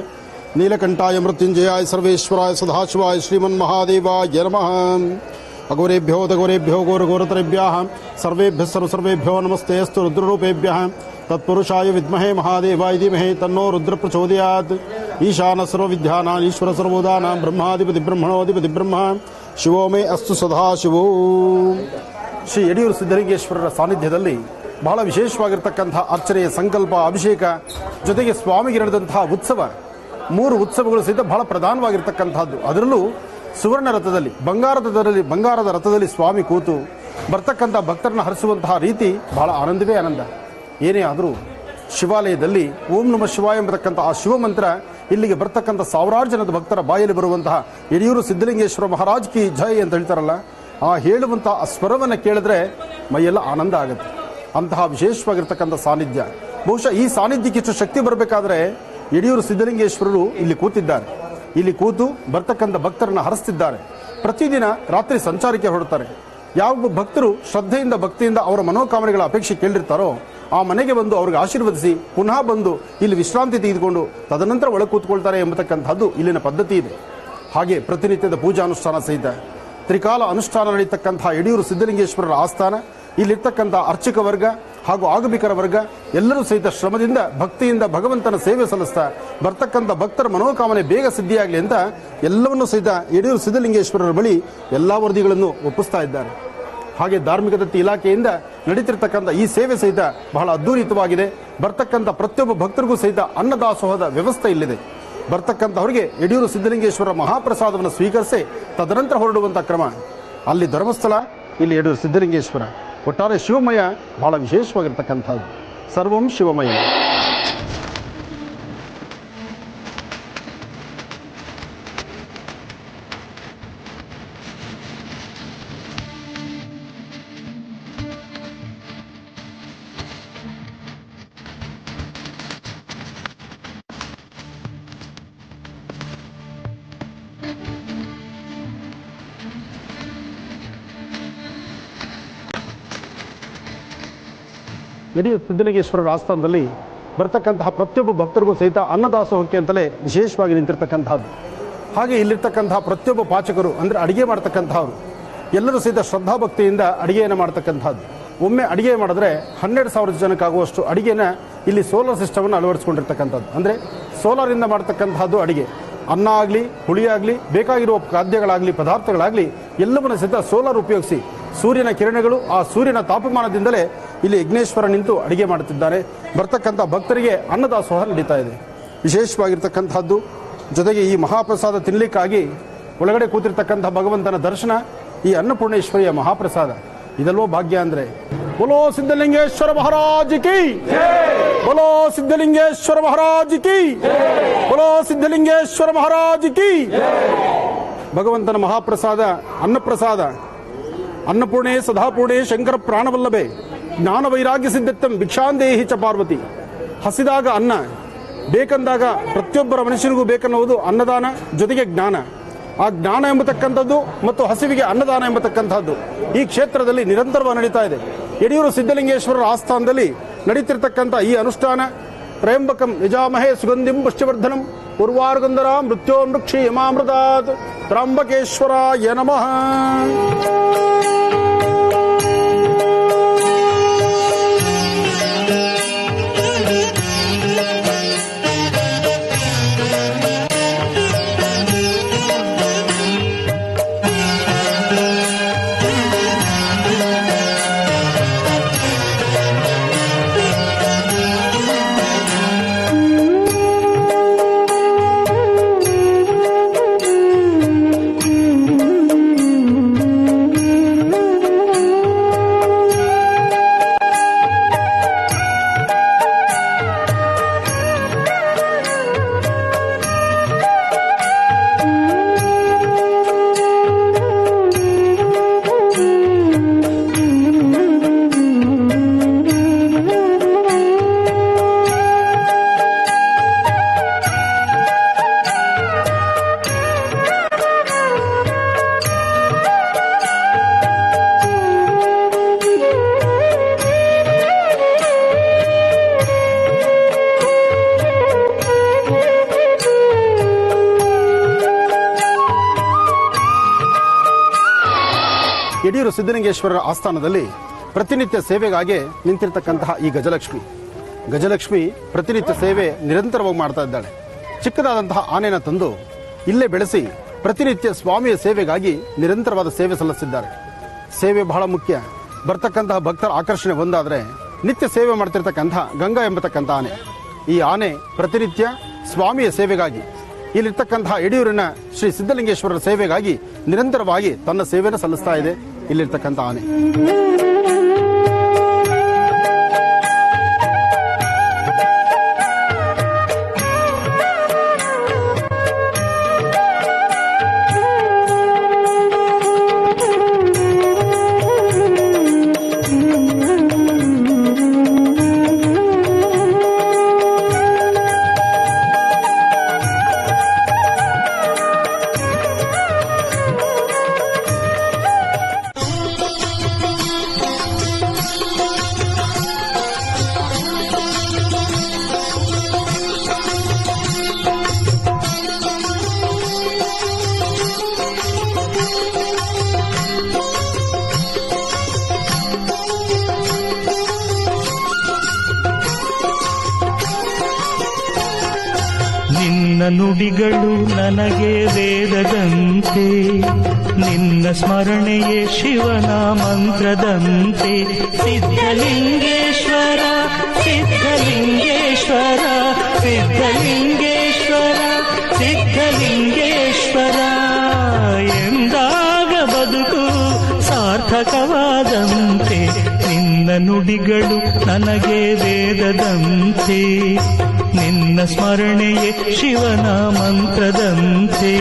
ನೀಲಕಂಠಾಯ ಮೃತ್ಯುಂಜಯಾಯ ಸರ್ವೇಶ್ವರಾಯ ಸದಾಶಿವಾಯ ಶ್ರೀಮನ್ಮಹಾದೇವಾಯ ನಮಃ. ಅಘೋರೇಭ್ಯೋ ದಘೋರೇಭ್ಯೋ ಘೋರಘೋರತರೇಭ್ಯಃ ಸರ್ವೇಭ್ಯಃ ಸರ್ವಸರ್ವೇಭ್ಯೋ ನಮಸ್ತೆ ಅಸ್ತು ರುದ್ರರೂಪೇಭ್ಯಃ ತತ್ಪುರುಷಾಯ ವಿದ್ಮಹೇ ಮಹಾದೇವಾಯ ಧೀಮಹಿ ತನ್ನೋ ರುದ್ರ ಪ್ರಚೋದಯಾತ್. ಈಶಾನ ಸರ್ವವಿದ್ಯಾನಾಂ ಈಶ್ವರ ಸರ್ವೋದಾನಾಂ ಬ್ರಹ್ಮಾಧಿಪತಿ ಬ್ರಹ್ಮಣೋಧಿಪತಿ ಬ್ರಹ್ಮ ಶಿವೋ ಮೇ ಅಸ್ತು ಸದಾಶಿವೋ. ಶ್ರೀ ಯಡಿಯೂರು ಸಿದ್ದಲಿಂಗೇಶ್ವರರ ಸಾನ್ನಿಧ್ಯದಲ್ಲಿ ಬಹಳ ವಿಶೇಷವಾಗಿರ್ತಕ್ಕಂತಹ ಅರ್ಚನೆಯ ಸಂಕಲ್ಪ, ಅಭಿಷೇಕ, ಜೊತೆಗೆ ಸ್ವಾಮಿಗೆ ನಡೆದಂತಹ ಉತ್ಸವ, 3 ಉತ್ಸವಗಳು ಸಹಿತ ಬಹಳ ಪ್ರಧಾನವಾಗಿರ್ತಕ್ಕಂಥದ್ದು. ಅದರಲ್ಲೂ ಸುವರ್ಣ ರಥದಲ್ಲಿ, ಬಂಗಾರದ ರಥದಲ್ಲಿ ಸ್ವಾಮಿ ಕೂತು ಬರ್ತಕ್ಕಂಥ ಭಕ್ತರನ್ನು ಹರಿಸುವಂತಹ ರೀತಿ ಬಹಳ ಆನಂದವೇ ಆನಂದ. ಏನೇ ಆದರೂ ಶಿವಾಲಯದಲ್ಲಿ ಓಂ ನಮಃ ಶಿವಾಯ ಎಂಬತಕ್ಕಂಥ ಆ ಶಿವಮಂತ್ರ ಇಲ್ಲಿಗೆ ಬರ್ತಕ್ಕಂಥ ಸಾವಿರಾರು ಜನದ ಭಕ್ತರ ಬಾಯಲ್ಲಿ ಬರುವಂತಹ ಯಡಿಯೂರು ಸಿದ್ದಲಿಂಗೇಶ್ವರ ಮಹಾರಾಜ್ ಕಿ ಜೈ ಅಂತ ಹೇಳ್ತಾರಲ್ಲ, ಆ ಹೇಳುವಂಥ ಆ ಸ್ವರವನ್ನು ಕೇಳಿದ್ರೆ ಮೈಯೆಲ್ಲ ಆನಂದ ಆಗುತ್ತೆ. ಅಂತಹ ವಿಶೇಷವಾಗಿರ್ತಕ್ಕಂಥ ಸಾನ್ನಿಧ್ಯ. ಬಹುಶಃ ಈ ಸಾನ್ನಿಧ್ಯಕ್ಕೆ ಇಷ್ಟು ಶಕ್ತಿ ಬರಬೇಕಾದ್ರೆ ಯಡಿಯೂರು ಸಿದ್ದಲಿಂಗೇಶ್ವರರು ಇಲ್ಲಿ ಕೂತಿದ್ದಾರೆ. ಇಲ್ಲಿ ಕೂತು ಬರ್ತಕ್ಕಂಥ ಭಕ್ತರನ್ನು ಹರಿಸ್ತಿದ್ದಾರೆ. ಪ್ರತಿದಿನ ರಾತ್ರಿ ಸಂಚಾರಕ್ಕೆ ಹೊರಡ್ತಾರೆ. ಯಾವ ಭಕ್ತರು ಶ್ರದ್ಧೆಯಿಂದ ಭಕ್ತಿಯಿಂದ ಅವರ ಮನೋಕಾಮನೆಗಳ ಅಪೇಕ್ಷೆ ಕೇಳಿರ್ತಾರೋ ಆ ಮನೆಗೆ ಬಂದು ಅವ್ರಿಗೆ ಆಶೀರ್ವದಿಸಿ ಪುನಃ ಬಂದು ಇಲ್ಲಿ ವಿಶ್ರಾಂತಿ ತೆಗೆದುಕೊಂಡು ತದನಂತರ ಒಳಗೆ ಕೂತ್ಕೊಳ್ತಾರೆ ಎಂಬತಕ್ಕಂಥದ್ದು ಇಲ್ಲಿನ ಪದ್ಧತಿ ಇದೆ. ಹಾಗೆ ಪ್ರತಿನಿತ್ಯದ ಪೂಜಾನುಷ್ಠಾನ ಸಹಿತ ತ್ರಿಕಾಲ ಅನುಷ್ಠಾನ ನಡೀತಕ್ಕಂಥ ಯಡಿಯೂರು ಸಿದ್ದಲಿಂಗೇಶ್ವರರ ಆಸ್ಥಾನ, ಇಲ್ಲಿರ್ತಕ್ಕಂಥ ಅರ್ಚಕ ವರ್ಗ ಹಾಗೂ ಆಗಮಿಕರ ವರ್ಗ ಎಲ್ಲರೂ ಸಹಿತ ಶ್ರಮದಿಂದ ಭಕ್ತಿಯಿಂದ ಭಗವಂತನ ಸೇವೆ ಸಲ್ಲಿಸ್ತಾ ಬರ್ತಕ್ಕಂಥ ಭಕ್ತರ ಮನೋಕಾಮನೆ ಬೇಗ ಸಿದ್ಧಿಯಾಗಲಿ ಅಂತ ಎಲ್ಲವನ್ನೂ ಸಹಿತ ಯಡಿಯೂರು ಸಿದ್ದಲಿಂಗೇಶ್ವರರ ಬಳಿ ಎಲ್ಲ ವರದಿಗಳನ್ನು ಒಪ್ಪಿಸ್ತಾ ಇದ್ದಾರೆ. ಹಾಗೆ ಧಾರ್ಮಿಕ ದತ್ತಿ ಇಲಾಖೆಯಿಂದ ನಡೀತಿರ್ತಕ್ಕಂಥ ಈ ಸೇವೆ ಸಹಿತ ಬಹಳ ಅದ್ಭುತವಾಗಿದೆ. ಬರ್ತಕ್ಕಂಥ ಪ್ರತಿಯೊಬ್ಬ ಭಕ್ತರಿಗೂ ಸಹಿತ ಅನ್ನದಾಸೋಹದ ವ್ಯವಸ್ಥೆ ಇಲ್ಲಿದೆ. ಬರ್ತಕ್ಕಂಥವರಿಗೆ ಯಡಿಯೂರು ಸಿದ್ದಲಿಂಗೇಶ್ವರ ಮಹಾಪ್ರಸಾದವನ್ನು ಸ್ವೀಕರಿಸಿ ತದನಂತರ ಹೊರಡುವಂಥ ಕ್ರಮ. ಅಲ್ಲಿ ಧರ್ಮಸ್ಥಳ, ಇಲ್ಲಿ ಯಡಿಯೂರು ಸಿದ್ದಲಿಂಗೇಶ್ವರ. ಒಟ್ಟಾರೆ ಶಿವಮಯ ಬಹಳ ವಿಶೇಷವಾಗಿರ್ತಕ್ಕಂಥದ್ದು. ಸರ್ವಂ ಶಿವಮಯ. ಯಡಿಯೂರು ಸಿದ್ದಲಿಂಗೇಶ್ವರರ ಆಸ್ಥಾನದಲ್ಲಿ ಬರ್ತಕ್ಕಂತಹ ಪ್ರತಿಯೊಬ್ಬ ಭಕ್ತರಿಗೂ ಸಹಿತ ಅನ್ನದಾಸೋಹಕ್ಕೆ ಅಂತಲೇ ವಿಶೇಷವಾಗಿ ನಿಂತಿರ್ತಕ್ಕಂಥದ್ದು. ಹಾಗೆ ಇಲ್ಲಿರ್ತಕ್ಕಂತಹ ಪ್ರತಿಯೊಬ್ಬ ಪಾಚಕರು ಅಂದರೆ ಅಡಿಗೆ ಮಾಡ್ತಕ್ಕಂಥವ್ರು ಎಲ್ಲರೂ ಸಹಿತ ಶ್ರದ್ಧಾಭಕ್ತಿಯಿಂದ ಅಡಿಗೆಯನ್ನು ಮಾಡ್ತಕ್ಕಂಥದ್ದು. ಒಮ್ಮೆ ಅಡಿಗೆ ಮಾಡಿದ್ರೆ 12,000 ಜನಕ್ಕಾಗುವಷ್ಟು ಅಡಿಗೆನ ಇಲ್ಲಿ ಸೋಲಾರ್ ಸಿಸ್ಟಮನ್ನು ಅಳವಡಿಸ್ಕೊಂಡಿರ್ತಕ್ಕಂಥದ್ದು. ಅಂದರೆ ಸೋಲಾರಿಂದ ಮಾಡ್ತಕ್ಕಂಥದ್ದು ಅಡಿಗೆ. ಅನ್ನ ಆಗಲಿ, ಹುಳಿ ಆಗಲಿ, ಬೇಕಾಗಿರುವ ಖಾದ್ಯಗಳಾಗಲಿ, ಪದಾರ್ಥಗಳಾಗಲಿ ಎಲ್ಲವನ್ನು ಸಹಿತ ಸೋಲಾರ್ ಉಪಯೋಗಿಸಿ ಸೂರ್ಯನ ಕಿರಣಗಳು, ಆ ಸೂರ್ಯನ ತಾಪಮಾನದಿಂದಲೇ ಇಲ್ಲಿ ಯಜ್ಞೇಶ್ವರ ನಿಂತು ಅಡಿಗೆ ಮಾಡುತ್ತಿದ್ದಾರೆ. ಬರ್ತಕ್ಕಂಥ ಭಕ್ತರಿಗೆ ಅನ್ನದಾಸೋಹ ನಡೀತಾ ಇದೆ. ವಿಶೇಷವಾಗಿರ್ತಕ್ಕಂಥದ್ದು. ಜೊತೆಗೆ ಈ ಮಹಾಪ್ರಸಾದ ತಿನ್ನಲಿಕ್ಕಾಗಿ ಒಳಗಡೆ ಕೂತಿರ್ತಕ್ಕಂಥ ಭಗವಂತನ ದರ್ಶನ, ಈ ಅನ್ನಪೂರ್ಣೇಶ್ವರಿಯ ಮಹಾಪ್ರಸಾದ. ಇದಲ್ವೋ ಭಾಗ್ಯ ಅಂದರೆ. बोलो सिद्धलिंगेश्वर महाराज की, बोलो सिद्धलिंगेश्वर महाराज की, बोलो सिद्धलिंगेश्वर महाराज की. ಭಗವಂತನ ಮಹಾಪ್ರಸಾದ ಅನ್ನಪ್ರಸಾದ. ಅನ್ನಪೂರ್ಣೆ ಸದಾಪೂರ್ಣೆ ಶಂಕರ ಪ್ರಾಣವಲ್ಲಭೆ ಜ್ಞಾನ ವೈರಾಗ್ಯ ಸಿದ್ಧತ್ತಂ ಭಿಕ್ಷಾಂದೇಹಿ ಚ ಪಾರ್ವತಿ. ಹಸಿದಾಗ ಅನ್ನ, ಬೇಕಂದಾಗ ಪ್ರತಿಯೊಬ್ಬರ ಮನುಷ್ಯನಿಗೂ ಬೇಕನ್ನುವುದು ಅನ್ನದಾನ, ಜೊತೆಗೆ ಜ್ಞಾನ. ಆ ಜ್ಞಾನ ಎಂಬತಕ್ಕಂಥದ್ದು ಮತ್ತು ಹಸಿವಿಗೆ ಅನ್ನದಾನ ಎಂಬತಕ್ಕಂಥದ್ದು ಈ ಕ್ಷೇತ್ರದಲ್ಲಿ ನಿರಂತರವಾಗಿ ನಡೀತಾ ಇದೆ. ಯಡಿಯೂರು ಸಿದ್ದಲಿಂಗೇಶ್ವರರ ಆಸ್ಥಾನದಲ್ಲಿ ನಡೀತಿರ್ತಕ್ಕಂಥ ಈ ಅನುಷ್ಠಾನ ತ್ರಯಂಬಕಂ ಯಜಾಮಹೇ ಸುಗಂಧಿಂ ಪುಷ್ಟಿವರ್ಧನಂ ಉರ್ವಾರುಗಂಧರ ಮೃತ್ಯೋ ಮೃಕ್ಷಿ ಯಮಾಮೃತಾತ್ ತ್ರ್ಯಂಬಕೇಶ್ವರಾಯ ನಮಃ. ಯಡಿಯೂರು ಸಿದ್ದಲಿಂಗೇಶ್ವರರ ಆಸ್ಥಾನದಲ್ಲಿ ಪ್ರತಿನಿತ್ಯ ಸೇವೆಗಾಗಿ ನಿಂತಿರ್ತಕ್ಕಂತಹ ಈ ಗಜಲಕ್ಷ್ಮಿ ಪ್ರತಿನಿತ್ಯ ಸೇವೆ ನಿರಂತರವಾಗಿ ಮಾಡ್ತಾ ಇದ್ದಾಳೆ. ಚಿಕ್ಕದಾದಂತಹ ಆನೆನ ತಂದು ಇಲ್ಲೇ ಬೆಳೆಸಿ ಪ್ರತಿನಿತ್ಯ ಸ್ವಾಮಿಯ ಸೇವೆಗಾಗಿ ನಿರಂತರವಾದ ಸೇವೆ ಸಲ್ಲಿಸಿದ್ದಾರೆ. ಸೇವೆ ಬಹಳ ಮುಖ್ಯ. ಬರ್ತಕ್ಕಂತಹ ಭಕ್ತರ ಆಕರ್ಷಣೆ ಒಂದಾದರೆ ನಿತ್ಯ ಸೇವೆ ಮಾಡ್ತಿರ್ತಕ್ಕಂತಹ ಗಂಗಾ ಎಂಬತಕ್ಕಂಥ ಆನೆ, ಈ ಆನೆ ಪ್ರತಿನಿತ್ಯ ಸ್ವಾಮಿಯ ಸೇವೆಗಾಗಿ ಇಲ್ಲಿರ್ತಕ್ಕಂತಹ ಯಡಿಯೂರಿನ ಶ್ರೀ ಸಿದ್ದಲಿಂಗೇಶ್ವರರ ಸೇವೆಗಾಗಿ ನಿರಂತರವಾಗಿ ತನ್ನ ಸೇವೆಯನ್ನು ಸಲ್ಲಿಸ್ತಾ ಇದೆ ಇಲ್ಲಿರ್ತಕ್ಕಂಥ ಆನೆ. ನುಡಿಗಳು ನನಗೆ ವೇದದಂತೆ, ನಿನ್ನ ಸ್ಮರಣೆಯೇ ಶಿವನ ಮಂತ್ರದಂತೆ. ಸಿದ್ಧಲಿಂಗೇಶ್ವರ ಸಿದ್ಧಲಿಂಗೇಶ್ವರ ಸಿದ್ಧಲಿಂಗೇಶ್ವರ ಸಿದ್ಧಲಿಂಗೇಶ್ವರ ಎಂದಾಗ ಬದುಕು ಸಾರ್ಥಕವಾದಂತೆ. ನಿನ್ನ ನುಡಿಗಳು ನನಗೆ ವೇದದಂತೆ, ನಿನ್ನ ಸ್ಮರಣೆಯೇ ಶಿವನ ಮಂತ್ರದಂತೆ.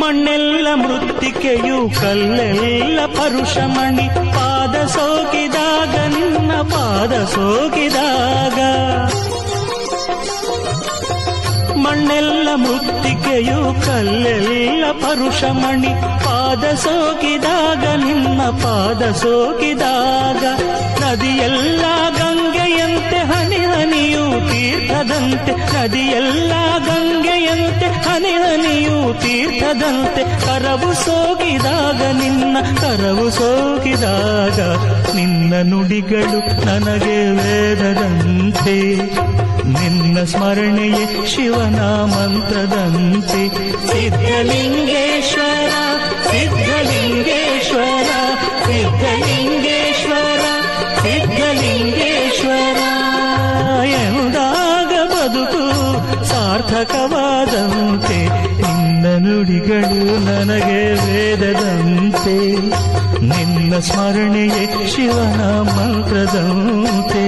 ಮಣ್ಣೆಲ್ಲ ಮೃತ್ತಿಕೆಯು ಕಲ್ಲೆಲ್ಲ ಪರುಷಮಣಿ, ಪಾದ ಸೋಕಿದಾಗ ನಿನ್ನ ಪಾದ ಸೋಕಿದಾಗ. ಮಣ್ಣೆಲ್ಲ ಮೃತ್ತಿಕೆಯು ಕಲ್ಲೆಲ್ಲ ಪರುಷಮಣಿ, ಪಾದ ಸೋಕಿದಾಗ ನಿನ್ನ ಪಾದ ಸೋಕಿದಾಗ. ನದಿಯೆಲ್ಲ ಗಂಗೆಯಂತೆ ಹನಿ ಹನಿಯು ತೀರ್ಥದಂತೆ, ನದಿಯೆಲ್ಲ ಗಂಗೆಯಂತೆ ಹನಿ ಹನಿಯು ತೀರ್ಥದಂತೆ. ಕರವು ಸೋಕಿದಾಗ ನಿನ್ನ ಕರವು ಸೋಕಿದಾಗ, ನಿನ್ನ ನುಡಿಗಳು ನನಗೆ ವೇದದಂತೆ, ನಿನ್ನ ಸ್ಮರಣೆಯೇ ಶಿವನ ಮಂತ್ರದಂತೆ. ಸಿದ್ಧಲಿಂಗೇಶ್ವರ ಸಿದ್ಧಲಿಂಗೇಶ್ವರ ಸಿದ್ಧಲಿಂಗೇಶ್ವರ ಸಿದ್ಧಲಿಂಗೇಶ್ವರ ಎಂದಾಗ ಬದುಕು ಸಾರ್ಥಕವಾದಂತೆ. ನಿನ್ನ ನುಡಿಗಳು ನನಗೆ ವೇದದಂತೆ, ನಿನ್ನ ಸ್ಮರಣೆಯೇ ಶಿವನ ಮಂತ್ರದಂತೆ.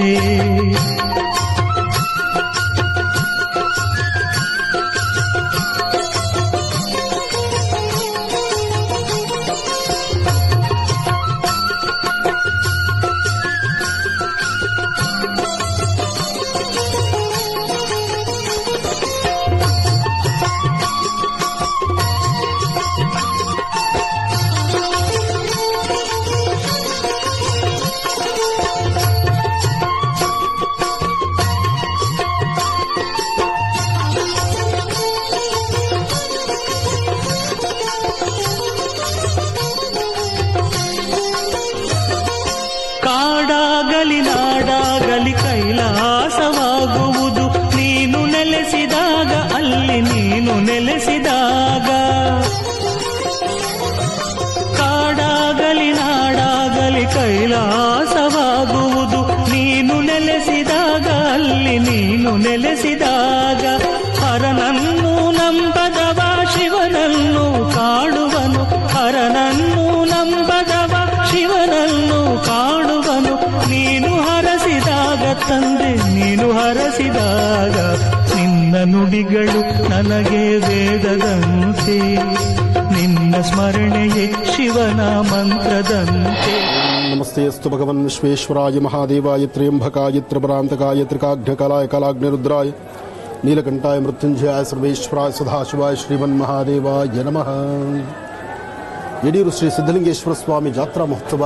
ಕಾಡಾಗಲಿ ನಾಡಾಗಲಿ ಕೈಲಾಸವಾಗುವುದು ನೀನು ನೆಲೆಸಿದಾಗ, ಅಲ್ಲಿ ನೀನು ನೆಲೆಸಿದಾಗ. ಕಾಡಾಗಲಿ ನಾಡಾಗಲಿ ಕೈಲಾಸವಾಗುವುದು ನೀನು ನೆಲೆಸಿದಾಗ, ಅಲ್ಲಿ ನೀನು ನೆಲೆಸಿದಾಗ. ಹರನನ್ನು ನಂಬದವ ಶಿವನನ್ನು ಕಾಡುವನು, ಹರನನ್ನು ನಂಬದವ ಶಿವನನ್ನು ಕಾಡುವನು. ತಂದೆ ನೀನು ಹರಸಿದಾಗ ನಿನ್ನ ನುಡಿಗಳು ನನಗೆ ವೇದದಂತೆ, ನಿನ್ನ ಸ್ಮರಣೆಯೇ ಶಿವನ ಮಂತ್ರದಂತೆ. ನಮಸ್ತೆ ಅಸ್ತು ಭಗವನ್ ವಿಶ್ವೇಶ್ವರಾಯ ಮಹಾದೇವಾಯ ತ್ರ್ಯಂಬಕಾಯ ತ್ರಿಪುರಾಂತಕಾಯ ತ್ರಿಕಾಗ್ನಿಕಲಾಯ ಕಲಾಗ್ನಿರುದ್ರಾಯ ನೀಲಕಂಠಾಯ ಮೃತ್ಯುಂಜಯಾಯ ಸರ್ವೇಶ್ವರಾಯ ಸದಾಶಿವಾಯ ಶ್ರೀಮನ್ ಮಹಾದೇವಾಯ ನಮಃ. ಯಡಿಯೂರು ಶ್ರೀ ಸಿದ್ಧಲಿಂಗೇಶ್ವರ ಸ್ವಾಮಿ ಜಾತ್ರಾ ಮಹೋತ್ಸವ,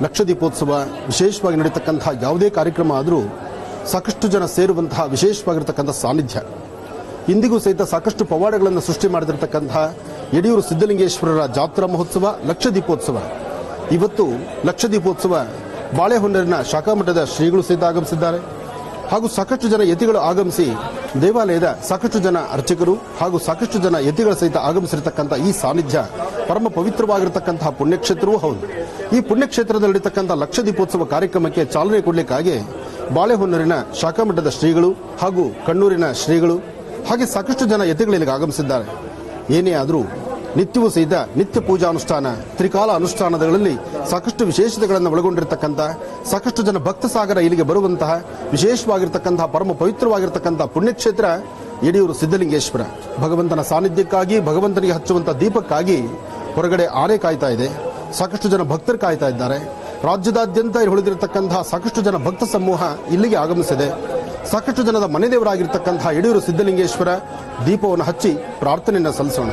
ಲಕ್ಷದೀಪೋತ್ಸವ ವಿಶೇಷವಾಗಿ ನಡೀತಕ್ಕಂಥ ಯಾವುದೇ ಕಾರ್ಯಕ್ರಮ ಆದರೂ ಸಾಕಷ್ಟು ಜನ ಸೇರುವಂತಹ ವಿಶೇಷವಾಗಿರ್ತಕ್ಕಂಥ ಸಾನ್ನಿಧ್ಯ. ಇಂದಿಗೂ ಸಹಿತ ಸಾಕಷ್ಟು ಪವಾಡಗಳನ್ನು ಸೃಷ್ಟಿ ಮಾಡಿದಿರತಕ್ಕಂಥ ಯಡಿಯೂರು ಸಿದ್ಧಲಿಂಗೇಶ್ವರರ ಜಾತ್ರಾ ಮಹೋತ್ಸವ, ಲಕ್ಷದೀಪೋತ್ಸವ. ಇವತ್ತು ಲಕ್ಷದೀಪೋತ್ಸವ ಬಾಳೆಹೊನ್ನೂರಿನ ಶಾಖಾಮಠದ ಶ್ರೀಗಳು ಸಹಿತ ಆಗಮಿಸಿದ್ದಾರೆ. ಹಾಗೂ ಸಾಕಷ್ಟು ಜನ ಯತಿಗಳು ಆಗಮಿಸಿ ದೇವಾಲಯದ ಸಾಕಷ್ಟು ಜನ ಅರ್ಚಕರು ಹಾಗೂ ಸಾಕಷ್ಟು ಜನ ಯತಿಗಳ ಸಹಿತ ಆಗಮಿಸಿರತಕ್ಕಂಥ ಈ ಸಾನ್ನಿಧ್ಯ ಪರಮ ಪವಿತ್ರವಾಗಿರತಕ್ಕಂತಹ ಪುಣ್ಯಕ್ಷೇತ್ರವೂ ಹೌದು. ಈ ಪುಣ್ಯಕ್ಷೇತ್ರದಲ್ಲಿ ನಡೀತಕ್ಕಂಥ ಲಕ್ಷದೀಪೋತ್ಸವ ಕಾರ್ಯಕ್ರಮಕ್ಕೆ ಚಾಲನೆ ಕೊಡಲಿಕ್ಕಾಗಿ ಬಾಳೆಹೊನ್ನೂರಿನ ಶಾಖಾಮಠದ ಶ್ರೀಗಳು ಹಾಗೂ ಕಣ್ಣೂರಿನ ಶ್ರೀಗಳು ಹಾಗೆ ಸಾಕಷ್ಟು ಜನ ಯತಿಗಳು ಇಲ್ಲಿಗೆ ಆಗಮಿಸಿದ್ದಾರೆ. ಏನೇ ಆದರೂ ನಿತ್ಯವೂ ಸಹಿತ ನಿತ್ಯ ಪೂಜಾನುಷ್ಠಾನ, ತ್ರಿಕಾಲ ಅನುಷ್ಠಾನಗಳಲ್ಲಿ ಸಾಕಷ್ಟು ವಿಶೇಷತೆಗಳನ್ನು ಒಳಗೊಂಡಿರತಕ್ಕಂಥ ಸಾಕಷ್ಟು ಜನ ಭಕ್ತ ಸಾಗರ ಇಲ್ಲಿಗೆ ಬರುವಂತಹ ವಿಶೇಷವಾಗಿರ್ತಕ್ಕಂತಹ ಪರಮ ಪವಿತ್ರವಾಗಿರ್ತಕ್ಕಂಥ ಪುಣ್ಯಕ್ಷೇತ್ರ ಯಡಿಯೂರು ಸಿದ್ಧಲಿಂಗೇಶ್ವರ. ಭಗವಂತನ ಸಾನ್ನಿಧ್ಯಕ್ಕಾಗಿ, ಭಗವಂತನಿಗೆ ಹಚ್ಚುವಂತಹ ದೀಪಕ್ಕಾಗಿ ಹೊರಗಡೆ ಆನೆ ಕಾಯ್ತಾ ಇದೆ, ಸಾಕಷ್ಟು ಜನ ಭಕ್ತರು ಕಾಯ್ತಾ ಇದ್ದಾರೆ. ರಾಜ್ಯದಾದ್ಯಂತ ಉಳಿದಿರತಕ್ಕಂತಹ ಸಾಕಷ್ಟು ಜನ ಭಕ್ತ ಸಮೂಹ ಇಲ್ಲಿಗೆ ಆಗಮಿಸಿದೆ. ಸಾಕಷ್ಟು ಜನದ ಮನೆ ದೇವರಾಗಿರ್ತಕ್ಕಂತಹ ಯಡಿಯೂರು ಸಿದ್ಧಲಿಂಗೇಶ್ವರ ದೀಪವನ್ನು ಹಚ್ಚಿ ಪ್ರಾರ್ಥನೆಯನ್ನು ಸಲ್ಲಿಸೋಣ.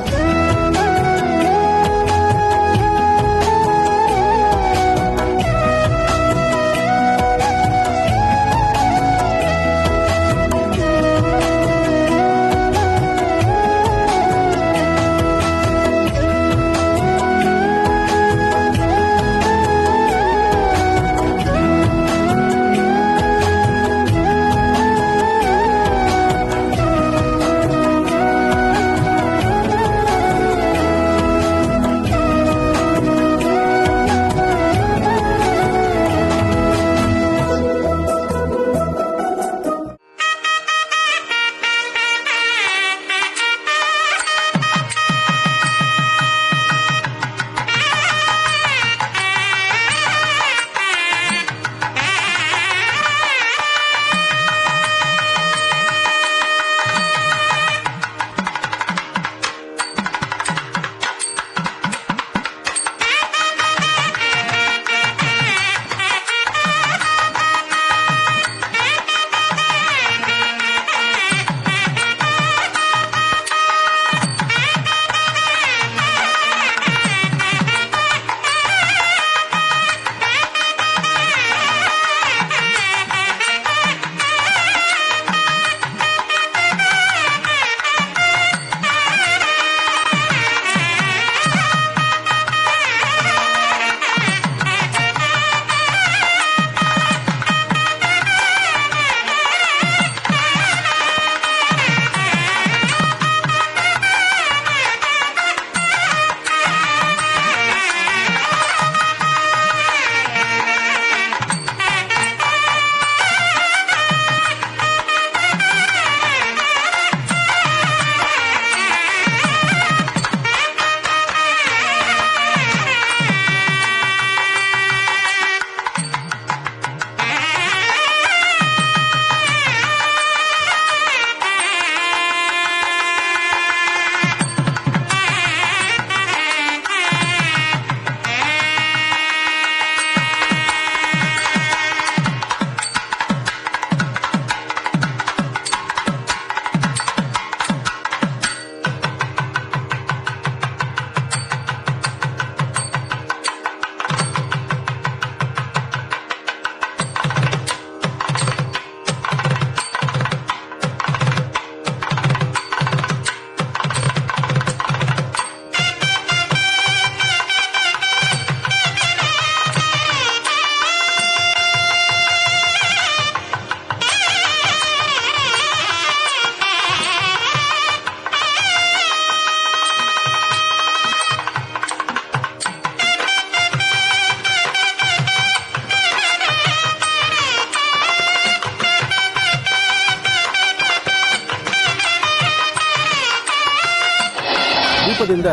ದೀಪದಿಂದ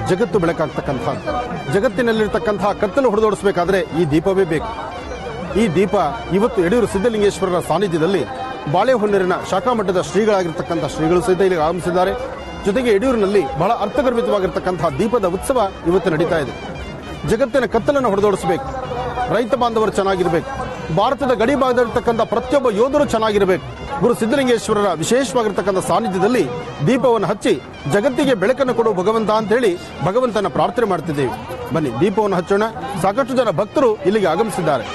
ಜಗತ್ತು ಬೆಳಕಾಗ್ತಕ್ಕಂಥ, ಜಗತ್ತಿನಲ್ಲಿರ್ತಕ್ಕಂತಹ ಕತ್ತಲು ಹೊಡೆದೋಡಿಸಬೇಕಾದ್ರೆ ಈ ದೀಪವೇ ಬೇಕು. ಈ ದೀಪ ಇವತ್ತು ಯಡಿಯೂರು ಸಿದ್ದಲಿಂಗೇಶ್ವರರ ಸಾನ್ನಿಧ್ಯದಲ್ಲಿ ಬಾಳೆಹೊನ್ನೂರಿನ ಶಾಖಾ ಮಠದ ಶ್ರೀಗಳಾಗಿರ್ತಕ್ಕಂಥ ಶ್ರೀಗಳು ಸಹಿತ ಇಲ್ಲಿಗೆ ಆಗಮಿಸಿದ್ದಾರೆ. ಜೊತೆಗೆ ಯಡಿಯೂರಿನಲ್ಲಿ ಬಹಳ ಅರ್ಥಗರ್ಭಿತವಾಗಿರ್ತಕ್ಕಂತಹ ದೀಪದ ಉತ್ಸವ ಇವತ್ತು ನಡೀತಾ ಇದೆ. ಜಗತ್ತಿನ ಕತ್ತಲನ್ನು ಹೊಡೆದೋಡಿಸಬೇಕು, ರೈತ ಬಾಂಧವರು ಚೆನ್ನಾಗಿರಬೇಕು, ಭಾರತದ ಗಡಿ ಭಾಗದಲ್ಲಿರ್ತಕ್ಕಂಥ ಪ್ರತಿಯೊಬ್ಬ ಯೋಧರು ಚೆನ್ನಾಗಿರಬೇಕು. ಗುರು ಸಿದ್ದಲಿಂಗೇಶ್ವರರ ವಿಶೇಷವಾಗಿರ್ತಕ್ಕಂಥ ಸಾನ್ನಿಧ್ಯದಲ್ಲಿ ದೀಪವನ್ನು ಹಚ್ಚಿ ಜಗತ್ತಿಗೆ ಬೆಳಕನ್ನು ಕೊಡುವ ಭಗವಂತ ಅಂತ ಹೇಳಿ ಭಗವಂತನ ಪ್ರಾರ್ಥನೆ ಮಾಡ್ತಿದ್ದೇವೆ. ಬನ್ನಿ ದೀಪವನ್ನು ಹಚ್ಚೋಣ. ಸಾಕಷ್ಟು ಜನ ಭಕ್ತರು ಇಲ್ಲಿಗೆ ಆಗಮಿಸಿದ್ದಾರೆ.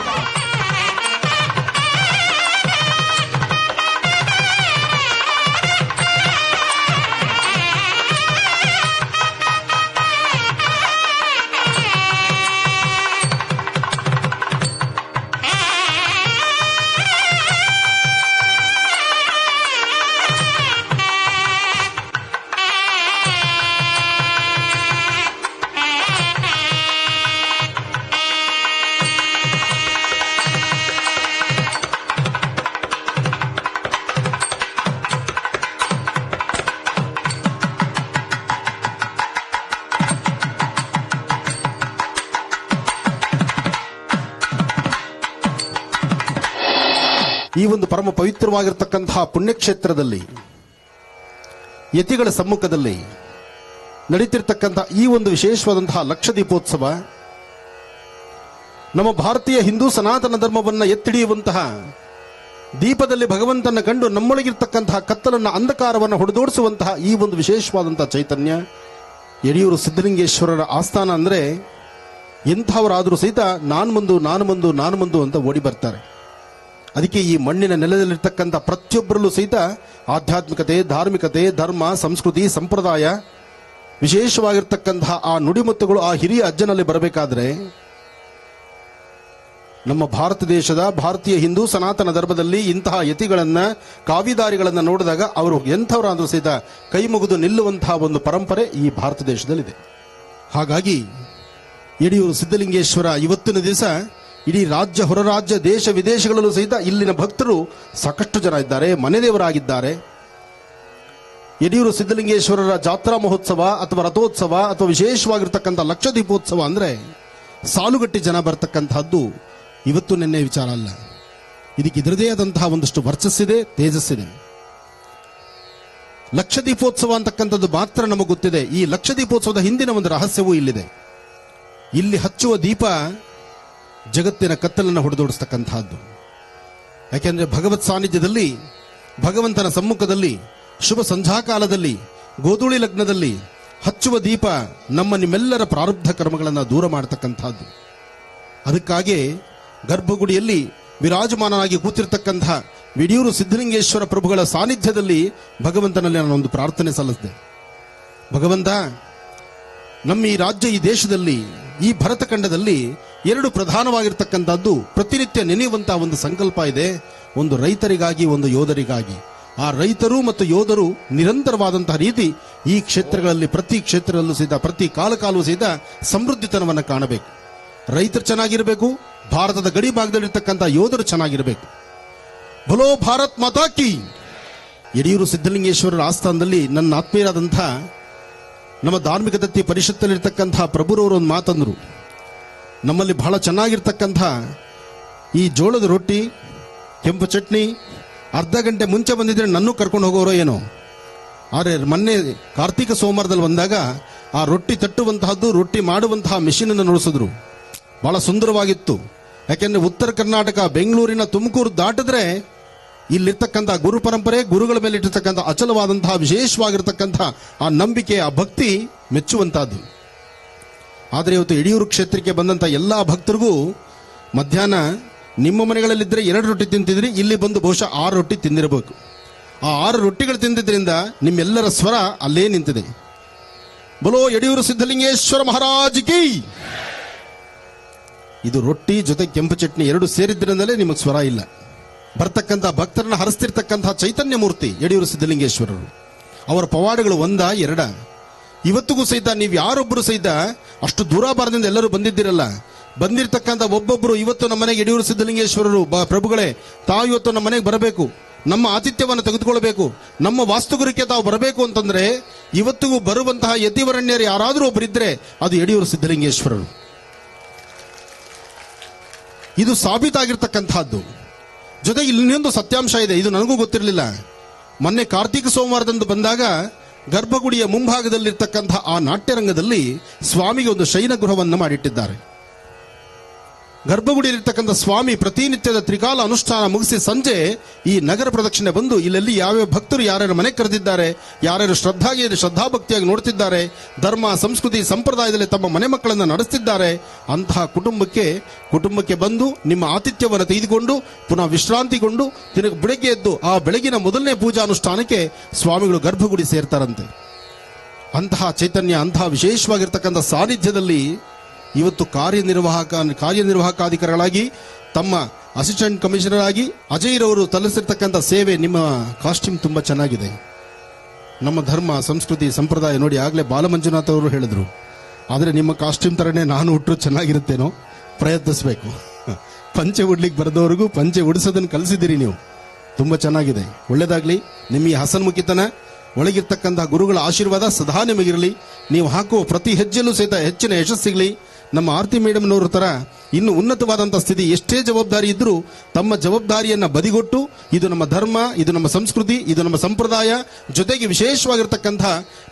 ಈ ಒಂದು ಪರಮ ಪವಿತ್ರವಾಗಿರ್ತಕ್ಕಂತಹ ಪುಣ್ಯಕ್ಷೇತ್ರದಲ್ಲಿ ಯತಿಗಳ ಸಮ್ಮುಖದಲ್ಲಿ ನಡೀತಿರ್ತಕ್ಕಂತಹ ಈ ಒಂದು ವಿಶೇಷವಾದಂತಹ ಲಕ್ಷ ದೀಪೋತ್ಸವ ನಮ್ಮ ಭಾರತೀಯ ಹಿಂದೂ ಸನಾತನ ಧರ್ಮವನ್ನು ಎತ್ತಿಡಿಯುವಂತಹ ದೀಪದಲ್ಲಿ ಭಗವಂತನ ಕಂಡು ನಮ್ಮೊಳಗಿರ್ತಕ್ಕಂತಹ ಕತ್ತಲನ್ನ ಅಂಧಕಾರವನ್ನು ಹೊಡೆದೋಡಿಸುವಂತಹ ಈ ಒಂದು ವಿಶೇಷವಾದಂತಹ ಚೈತನ್ಯ ಯಡಿಯೂರು ಸಿದ್ದಲಿಂಗೇಶ್ವರರ ಆಸ್ಥಾನ ಅಂದ್ರೆ ಎಂಥವರಾದರೂ ಸಹಿತ ನಾನು ಮುಂದು ಅಂತ ಓಡಿ ಬರ್ತಾರೆ. ಅದಕ್ಕೆ ಈ ಮಣ್ಣಿನ ನೆಲದಲ್ಲಿರ್ತಕ್ಕಂಥ ಪ್ರತಿಯೊಬ್ಬರಲ್ಲೂ ಸಹಿತ ಆಧ್ಯಾತ್ಮಿಕತೆ, ಧಾರ್ಮಿಕತೆ, ಧರ್ಮ, ಸಂಸ್ಕೃತಿ, ಸಂಪ್ರದಾಯ ವಿಶೇಷವಾಗಿರ್ತಕ್ಕಂತಹ ಆ ನುಡಿಮುತ್ತುಗಳು ಆ ಹಿರಿಯ ಅಜ್ಜನಲ್ಲಿ ಬರಬೇಕಾದ್ರೆ ನಮ್ಮ ಭಾರತ ದೇಶದ ಭಾರತೀಯ ಹಿಂದೂ ಸನಾತನ ಧರ್ಮದಲ್ಲಿ ಇಂತಹ ಯತಿಗಳನ್ನ, ಕಾವಿದಾರಿಗಳನ್ನ ನೋಡಿದಾಗ ಅವರು ಎಂಥವರಾದರೂ ಸಹಿತ ಕೈ ಮುಗಿದು ನಿಲ್ಲುವಂತಹ ಒಂದು ಪರಂಪರೆ ಈ ಭಾರತ ದೇಶದಲ್ಲಿದೆ. ಹಾಗಾಗಿ ಯಡಿಯೂರು ಸಿದ್ದಲಿಂಗೇಶ್ವರ ಇವತ್ತಿನ ದಿವಸ ಇಡೀ ರಾಜ್ಯ, ಹೊರ ರಾಜ್ಯ, ದೇಶ ವಿದೇಶಗಳಲ್ಲೂ ಸಹಿತ ಇಲ್ಲಿನ ಭಕ್ತರು ಸಾಕಷ್ಟು ಜನ ಇದ್ದಾರೆ, ಮನೆದೇವರಾಗಿದ್ದಾರೆ. ಯಡಿಯೂರು ಸಿದ್ದಲಿಂಗೇಶ್ವರರ ಜಾತ್ರಾ ಮಹೋತ್ಸವ ಅಥವಾ ರಥೋತ್ಸವ ಅಥವಾ ವಿಶೇಷವಾಗಿರ್ತಕ್ಕಂಥ ಲಕ್ಷ ದೀಪೋತ್ಸವ ಅಂದ್ರೆ ಸಾಲುಗಟ್ಟಿ ಜನ ಬರ್ತಕ್ಕಂತಹದ್ದು ಇವತ್ತು ನಿನ್ನೆ ವಿಚಾರ ಅಲ್ಲ. ಇದಕ್ಕೆ ಇದರದೇ ಆದಂತಹ ಒಂದಷ್ಟು ವರ್ಚಸ್ಸಿದೆ, ತೇಜಸ್ಸಿದೆ. ಲಕ್ಷ ದೀಪೋತ್ಸವ ಅಂತಕ್ಕಂಥದ್ದು ಮಾತ್ರ ನಮಗೆ ಗೊತ್ತಿದೆ. ಈ ಲಕ್ಷ ದೀಪೋತ್ಸವದ ಹಿಂದಿನ ಒಂದು ರಹಸ್ಯವೂ ಇಲ್ಲಿದೆ. ಇಲ್ಲಿ ಹಚ್ಚುವ ದೀಪ ಜಗತ್ತಿನ ಕತ್ತಲನ್ನು ಹೊಡೆದೋಡಿಸ್ತಕ್ಕಂತಹದ್ದು. ಯಾಕೆಂದ್ರೆ ಭಗವತ್ ಸಾನ್ನಿಧ್ಯದಲ್ಲಿ, ಭಗವಂತನ ಸಮ್ಮುಖದಲ್ಲಿ, ಶುಭ ಸಂಧ್ಯಾಕಾಲದಲ್ಲಿ, ಗೋಧೂಳಿ ಲಗ್ನದಲ್ಲಿ ಹಚ್ಚುವ ದೀಪ ನಮ್ಮ ನಿಮ್ಮೆಲ್ಲರ ಪ್ರಾರಬ್ಧ ಕರ್ಮಗಳನ್ನು ದೂರ ಮಾಡತಕ್ಕಂತಹದ್ದು. ಅದಕ್ಕಾಗಿ ಗರ್ಭಗುಡಿಯಲ್ಲಿ ವಿರಾಜಮಾನನಾಗಿ ಕೂತಿರ್ತಕ್ಕಂತಹ ಯಡಿಯೂರು ಸಿದ್ದಲಿಂಗೇಶ್ವರ ಪ್ರಭುಗಳ ಸಾನ್ನಿಧ್ಯದಲ್ಲಿ ಭಗವಂತನಲ್ಲಿ ನಾನೊಂದು ಪ್ರಾರ್ಥನೆ ಸಲ್ಲಿಸಿದೆ. ಭಗವಂತ, ನಮ್ಮ ಈ ರಾಜ್ಯ, ಈ ದೇಶದಲ್ಲಿ, ಈ ಭರತಖಂಡದಲ್ಲಿ ಎರಡು ಪ್ರಧಾನವಾಗಿರ್ತಕ್ಕಂಥದ್ದು ಪ್ರತಿನಿತ್ಯ ನೆನೆಯುವಂತಹ ಒಂದು ಸಂಕಲ್ಪ ಇದೆ. ಒಂದು ರೈತರಿಗಾಗಿ, ಒಂದು ಯೋಧರಿಗಾಗಿ. ಆ ರೈತರು ಮತ್ತು ಯೋಧರು ನಿರಂತರವಾದಂತಹ ರೀತಿ ಈ ಕ್ಷೇತ್ರಗಳಲ್ಲಿ, ಪ್ರತಿ ಕ್ಷೇತ್ರದಲ್ಲೂ ಸಹಿತ, ಪ್ರತಿ ಕಾಲವೂ ಸಹಿತ ಸಮೃದ್ಧಿತನವನ್ನು ಕಾಣಬೇಕು. ರೈತರು ಚೆನ್ನಾಗಿರಬೇಕು, ಭಾರತದ ಗಡಿ ಭಾಗದಲ್ಲಿರ್ತಕ್ಕಂಥ ಯೋಧರು ಚೆನ್ನಾಗಿರಬೇಕು. ಭಲೋ ಭಾರತ್ ಮಾತಾ ಕಿ. ಯಡಿಯೂರು ಸಿದ್ದಲಿಂಗೇಶ್ವರರ ಆಸ್ಥಾನದಲ್ಲಿ ನನ್ನ ಆತ್ಮೀಯರಾದಂತಹ ನಮ್ಮ ಧಾರ್ಮಿಕ ದತ್ತಿ ಪರಿಷತ್ತಲ್ಲಿರ್ತಕ್ಕಂತಹ ಪ್ರಭುರವರು ಒಂದು ಮಾತಂದ್ರು. ನಮ್ಮಲ್ಲಿ ಬಹಳ ಚೆನ್ನಾಗಿರ್ತಕ್ಕಂಥ ಈ ಜೋಳದ ರೊಟ್ಟಿ, ಕೆಂಪು ಚಟ್ನಿ ಅರ್ಧ ಗಂಟೆ ಮುಂಚೆ ಬಂದಿದ್ರೆ ನನ್ನೂ ಕರ್ಕೊಂಡು ಹೋಗೋರೋ ಏನೋ. ಆದರೆ ಮೊನ್ನೆ ಕಾರ್ತಿಕ ಸೋಮವಾರದಲ್ಲಿ ಬಂದಾಗ ಆ ರೊಟ್ಟಿ ತಟ್ಟುವಂತಹದ್ದು, ರೊಟ್ಟಿ ಮಾಡುವಂತಹ ಮಿಷಿನ್ ಅನ್ನು ನೋಡಿಸಿದ್ರು. ಬಹಳ ಸುಂದರವಾಗಿತ್ತು. ಯಾಕೆಂದ್ರೆ ಉತ್ತರ ಕರ್ನಾಟಕ, ಬೆಂಗಳೂರಿನ ತುಮಕೂರು ದಾಟಿದ್ರೆ ಇಲ್ಲಿರ್ತಕ್ಕಂಥ ಗುರು ಪರಂಪರೆ, ಗುರುಗಳ ಮೇಲೆ ಇಟ್ಟಿರ್ತಕ್ಕಂಥ ಅಚಲವಾದಂತಹ ವಿಶೇಷವಾಗಿರ್ತಕ್ಕಂತಹ ಆ ನಂಬಿಕೆ, ಆ ಭಕ್ತಿ ಮೆಚ್ಚುವಂತಹದ್ದು. ಆದರೆ ಇವತ್ತು ಯಡಿಯೂರು ಕ್ಷೇತ್ರಕ್ಕೆ ಬಂದಂಥ ಎಲ್ಲಾ ಭಕ್ತರಿಗೂ ಮಧ್ಯಾಹ್ನ ನಿಮ್ಮ ಮನೆಗಳಲ್ಲಿದ್ದರೆ 2 ರೊಟ್ಟಿ ತಿಂತಿದ್ರಿ, ಇಲ್ಲಿ ಬಂದು ಬಹುಶಃ 6 ರೊಟ್ಟಿ ತಿಂದಿರಬೇಕು. ಆ 6 ರೊಟ್ಟಿಗಳು ತಿಂದಿದ್ರಿಂದ ನಿಮ್ಮೆಲ್ಲರ ಸ್ವರ ಅಲ್ಲೇ ನಿಂತಿದೆ. ಬಲೋ ಯಡಿಯೂರು ಸಿದ್ದಲಿಂಗೇಶ್ವರ ಮಹಾರಾಜ್ ಕಿ. ಇದು ರೊಟ್ಟಿ ಜೊತೆ ಕೆಂಪು ಚಟ್ನಿ 2 ಸೇರಿದ್ರಿಂದಲೇ ನಿಮಗೆ ಸ್ವರ ಇಲ್ಲ. ಬರ್ತಕ್ಕಂಥ ಭಕ್ತರನ್ನ ಹರಿಸ್ತಿರ್ತಕ್ಕಂಥ ಚೈತನ್ಯ ಮೂರ್ತಿ ಯಡಿಯೂರು ಸಿದ್ದಲಿಂಗೇಶ್ವರರು. ಅವರ ಪವಾಡಗಳು 1, 2. ಇವತ್ತಿಗೂ ಸಹಿತ ನೀವು ಯಾರೊಬ್ಬರು ಸಹಿತ ಅಷ್ಟು ದೂರಾಭಾರದಿಂದ ಎಲ್ಲರೂ ಬಂದಿದ್ದೀರಲ್ಲ, ಬಂದಿರತಕ್ಕಂಥ ಒಬ್ಬೊಬ್ಬರು ಇವತ್ತು ನಮ್ಮ ಮನೆಗೆ ಯಡಿಯೂರು ಸಿದ್ದಲಿಂಗೇಶ್ವರರು ಪ್ರಭುಗಳೇ, ತಾವು ಇವತ್ತು ನಮ್ಮ ಮನೆಗೆ ಬರಬೇಕು, ನಮ್ಮ ಆತಿಥ್ಯವನ್ನು ತೆಗೆದುಕೊಳ್ಬೇಕು, ನಮ್ಮ ವಾಸ್ತುಗುರಿಕೆ ತಾವು ಬರಬೇಕು ಅಂತಂದ್ರೆ ಇವತ್ತಿಗೂ ಬರುವಂತಹ ಯತಿವರಣ್ಯರು ಯಾರಾದರೂ ಒಬ್ಬರಿದ್ರೆ ಅದು ಯಡಿಯೂರು ಸಿದ್ದಲಿಂಗೇಶ್ವರರು. ಇದು ಸಾಬೀತಾಗಿರ್ತಕ್ಕಂಥದ್ದು. ಜೊತೆಗೆ ಇನ್ನೊಂದು ಸತ್ಯಾಂಶ ಇದೆ, ಇದು ನನಗೂ ಗೊತ್ತಿರಲಿಲ್ಲ. ಮೊನ್ನೆ ಕಾರ್ತಿಕ ಸೋಮವಾರದಂದು ಬಂದಾಗ ಗರ್ಭಗುಡಿಯ ಮುಂಭಾಗದಲ್ಲಿರ್ತಕ್ಕಂಥ ಆ ನಾಟ್ಯರಂಗದಲ್ಲಿ ಸ್ವಾಮಿಗೆ ಒಂದು ಶಯನ ಗೃಹವನ್ನು ಮಾಡಿಟ್ಟಿದ್ದಾರೆ. ಗರ್ಭಗುಡಿಯಲ್ಲಿರ್ತಕ್ಕಂಥ ಸ್ವಾಮಿ ಪ್ರತಿನಿತ್ಯದ ತ್ರಿಕಾಲ ಅನುಷ್ಠಾನ ಮುಗಿಸಿ ಸಂಜೆ ಈ ನಗರ ಪ್ರದಕ್ಷಿಣೆ ಬಂದು ಇಲ್ಲೆಲ್ಲಿ ಯಾವ್ಯಾವ ಭಕ್ತರು ಯಾರ್ಯಾರ ಮನೆ ಕರೆದಿದ್ದಾರೆ, ಯಾರ್ಯಾರು ಶ್ರದ್ಧಾಭಕ್ತಿಯಾಗಿ ನೋಡ್ತಿದ್ದಾರೆ, ಧರ್ಮ ಸಂಸ್ಕೃತಿ ಸಂಪ್ರದಾಯದಲ್ಲಿ ತಮ್ಮ ಮನೆ ಮಕ್ಕಳನ್ನು ನಡೆಸ್ತಿದ್ದಾರೆ, ಅಂತಹ ಕುಟುಂಬಕ್ಕೆ ಬಂದು ನಿಮ್ಮ ಆತಿಥ್ಯವನ್ನು ತೆಗೆದುಕೊಂಡು ಪುನಃ ವಿಶ್ರಾಂತಿಗೊಂಡು ಬೆಳಗ್ಗೆ ಎದ್ದು ಆ ಬೆಳಗಿನ ಮೊದಲನೇ ಪೂಜಾನುಷ್ಠಾನಕ್ಕೆ ಸ್ವಾಮಿಗಳು ಗರ್ಭಗುಡಿ ಸೇರ್ತಾರಂತೆ. ಅಂತಹ ಚೈತನ್ಯ, ಅಂತಹ ವಿಶೇಷವಾಗಿರ್ತಕ್ಕಂಥ ಸಾನ್ನಿಧ್ಯದಲ್ಲಿ ಇವತ್ತು ಕಾರ್ಯನಿರ್ವಾಹಕಾಧಿಕಾರಿಗಳಾಗಿ ತಮ್ಮ ಅಸಿಸ್ಟೆಂಟ್ ಕಮಿಷನರ್ ಆಗಿ ಅಜಯ್ರವರು ಸಲ್ಲಿಸಿರ್ತಕ್ಕಂಥ ಸೇವೆ, ನಿಮ್ಮ ಕಾಸ್ಟ್ಯೂಮ್ ತುಂಬಾ ಚೆನ್ನಾಗಿದೆ. ನಮ್ಮ ಧರ್ಮ ಸಂಸ್ಕೃತಿ ಸಂಪ್ರದಾಯ ನೋಡಿ ಆಗಲೇ ಬಾಲಮಂಜುನಾಥ್ ಅವರು ಹೇಳಿದ್ರು, ಆದರೆ ನಿಮ್ಮ ಕಾಸ್ಟ್ಯೂಮ್ ತರನೇ ನಾನು ಹುಟ್ಟರು ಚೆನ್ನಾಗಿರುತ್ತೇನೋ, ಪ್ರಯತ್ನಿಸಬೇಕು. ಪಂಚೆ ಉಡ್ಲಿಕ್ಕೆ ಬರೆದವರಿಗೂ ಪಂಚೆ ಉಡಿಸೋದನ್ನು ಕಲಿಸಿದ್ದೀರಿ ನೀವು, ತುಂಬಾ ಚೆನ್ನಾಗಿದೆ, ಒಳ್ಳೇದಾಗ್ಲಿ. ನಿಮ್ಮ ಈ ಹಸನ್ಮುಖಿತನ, ಒಳಗಿರ್ತಕ್ಕಂಥ ಗುರುಗಳ ಆಶೀರ್ವಾದ ಸದಾ ನಿಮಗಿರಲಿ. ನೀವು ಹಾಕುವ ಪ್ರತಿ ಹೆಜ್ಜೆಯಲ್ಲೂ ಸಹಿತ ಹೆಚ್ಚಿನ ಯಶಸ್ಸಿಗಲಿ. ನಮ್ಮ ಆರತಿ ಮೇಡಮ್ನವ್ರ ತರ ಇನ್ನು ಉನ್ನತವಾದಂಥ ಸ್ಥಿತಿ, ಎಷ್ಟೇ ಜವಾಬ್ದಾರಿ ಇದ್ರೂ ತಮ್ಮ ಜವಾಬ್ದಾರಿಯನ್ನ ಬದಿಗೊಟ್ಟು ಇದು ನಮ್ಮ ಧರ್ಮ, ಇದು ನಮ್ಮ ಸಂಸ್ಕೃತಿ, ಇದು ನಮ್ಮ ಸಂಪ್ರದಾಯ, ಜೊತೆಗೆ ವಿಶೇಷವಾಗಿರ್ತಕ್ಕಂಥ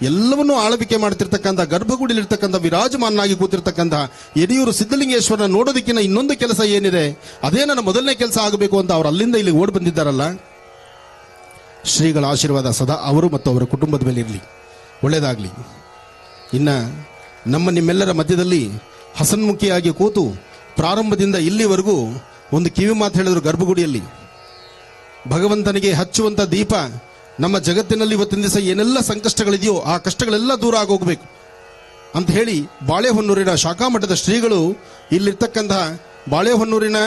ಎಲ್ಲವನ್ನೂ ಆಳ್ವಿಕೆ ಮಾಡ್ತಿರ್ತಕ್ಕಂಥ ಗರ್ಭಗುಡಿಲಿರ್ತಕ್ಕಂಥ ವಿರಾಜಮಾನಾಗಿ ಕೂತಿರ್ತಕ್ಕಂಥ ಯಡಿಯೂರು ಸಿದ್ಧಲಿಂಗೇಶ್ವರನ ನೋಡೋದಕ್ಕಿಂತ ಇನ್ನೊಂದು ಕೆಲಸ ಏನಿದೆ, ಅದೇ ನನ್ನ ಮೊದಲನೇ ಕೆಲಸ ಆಗಬೇಕು ಅಂತ ಅವರು ಅಲ್ಲಿಂದ ಇಲ್ಲಿ ಓಡಿ ಬಂದಿದ್ದಾರಲ್ಲ. ಶ್ರೀಗಳ ಆಶೀರ್ವಾದ ಸದಾ ಅವರು ಮತ್ತು ಅವರ ಕುಟುಂಬದ ಮೇಲೆ ಇರಲಿ, ಒಳ್ಳೆಯದಾಗಲಿ. ಇನ್ನು ನಿಮ್ಮೆಲ್ಲರ ಮಧ್ಯದಲ್ಲಿ ಹಸನ್ಮುಖಿಯಾಗಿ ಕೂತು ಪ್ರಾರಂಭದಿಂದ ಇಲ್ಲಿವರೆಗೂ ಒಂದು ಕಿವಿ ಮಾತು ಹೇಳಿದ್ರು. ಗರ್ಭಗುಡಿಯಲ್ಲಿ ಭಗವಂತನಿಗೆ ಹಚ್ಚುವಂತ ದೀಪ ನಮ್ಮ ಜಗತ್ತಿನಲ್ಲಿ ಇವತ್ತಿನ ದಿವಸ ಏನೆಲ್ಲ ಸಂಕಷ್ಟಗಳಿದೆಯೋ ಆ ಕಷ್ಟಗಳೆಲ್ಲ ದೂರ ಆಗೋಗ್ಬೇಕು ಅಂತ ಹೇಳಿ ಬಾಳೆಹೊನ್ನೂರಿನ ಶಾಖಾಮಠದ ಶ್ರೀಗಳು, ಇಲ್ಲಿರ್ತಕ್ಕಂಥ ಬಾಳೆಹೊನ್ನೂರಿನ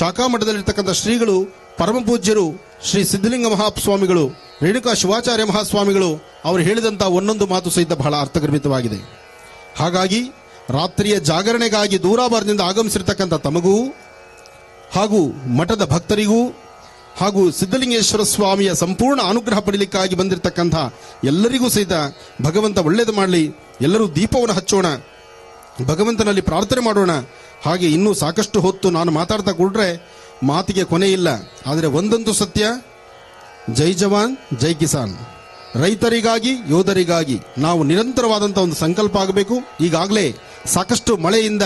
ಶಾಖಾಮಠದಲ್ಲಿರ್ತಕ್ಕಂಥ ಶ್ರೀಗಳು, ಪರಮ ಪೂಜ್ಯರು ಶ್ರೀ ಸಿದ್ಧಲಿಂಗ ಮಹಾಸ್ವಾಮಿಗಳು, ರೇಣುಕಾ ಶಿವಾಚಾರ್ಯ ಮಹಾಸ್ವಾಮಿಗಳು ಅವರು ಹೇಳಿದಂಥ ಒಂದೊಂದು ಮಾತು ಸಹಿತ ಬಹಳ ಅರ್ಥಗರ್ಭಿತವಾಗಿದೆ. ಹಾಗಾಗಿ ರಾತ್ರಿಯ ಜಾಗರಣೆಗಾಗಿ ದೂರಾಭಾರದಿಂದ ಆಗಮಿಸಿರ್ತಕ್ಕಂಥ ತಮಗೂ ಹಾಗೂ ಮಠದ ಭಕ್ತರಿಗೂ ಹಾಗೂ ಸಿದ್ಧಲಿಂಗೇಶ್ವರ ಸ್ವಾಮಿಯ ಸಂಪೂರ್ಣ ಅನುಗ್ರಹ ಪಡೆಯಲಿಕ್ಕಾಗಿ ಬಂದಿರತಕ್ಕಂಥ ಎಲ್ಲರಿಗೂ ಸಹಿತ ಭಗವಂತ ಒಳ್ಳೆಯದು ಮಾಡಲಿ. ಎಲ್ಲರೂ ದೀಪವನ್ನು ಹಚ್ಚೋಣ, ಭಗವಂತನಲ್ಲಿ ಪ್ರಾರ್ಥನೆ ಮಾಡೋಣ. ಹಾಗೆ ಇನ್ನೂ ಸಾಕಷ್ಟು ಹೊತ್ತು ನಾನು ಮಾತಾಡ್ತಾ ಕೂಡ್ರೆ ಮಾತಿಗೆ ಕೊನೆ ಇಲ್ಲ. ಆದರೆ ಒಂದಂತೂ ಸತ್ಯ, ಜೈ ಜವಾನ್ ಜೈ ಕಿಸಾನ್, ರೈತರಿಗಾಗಿ ಯೋಧರಿಗಾಗಿ ನಾವು ನಿರಂತರವಾದಂಥ ಒಂದು ಸಂಕಲ್ಪ ಆಗಬೇಕು. ಈಗಾಗಲೇ ಸಾಕಷ್ಟು ಮಳೆಯಿಂದ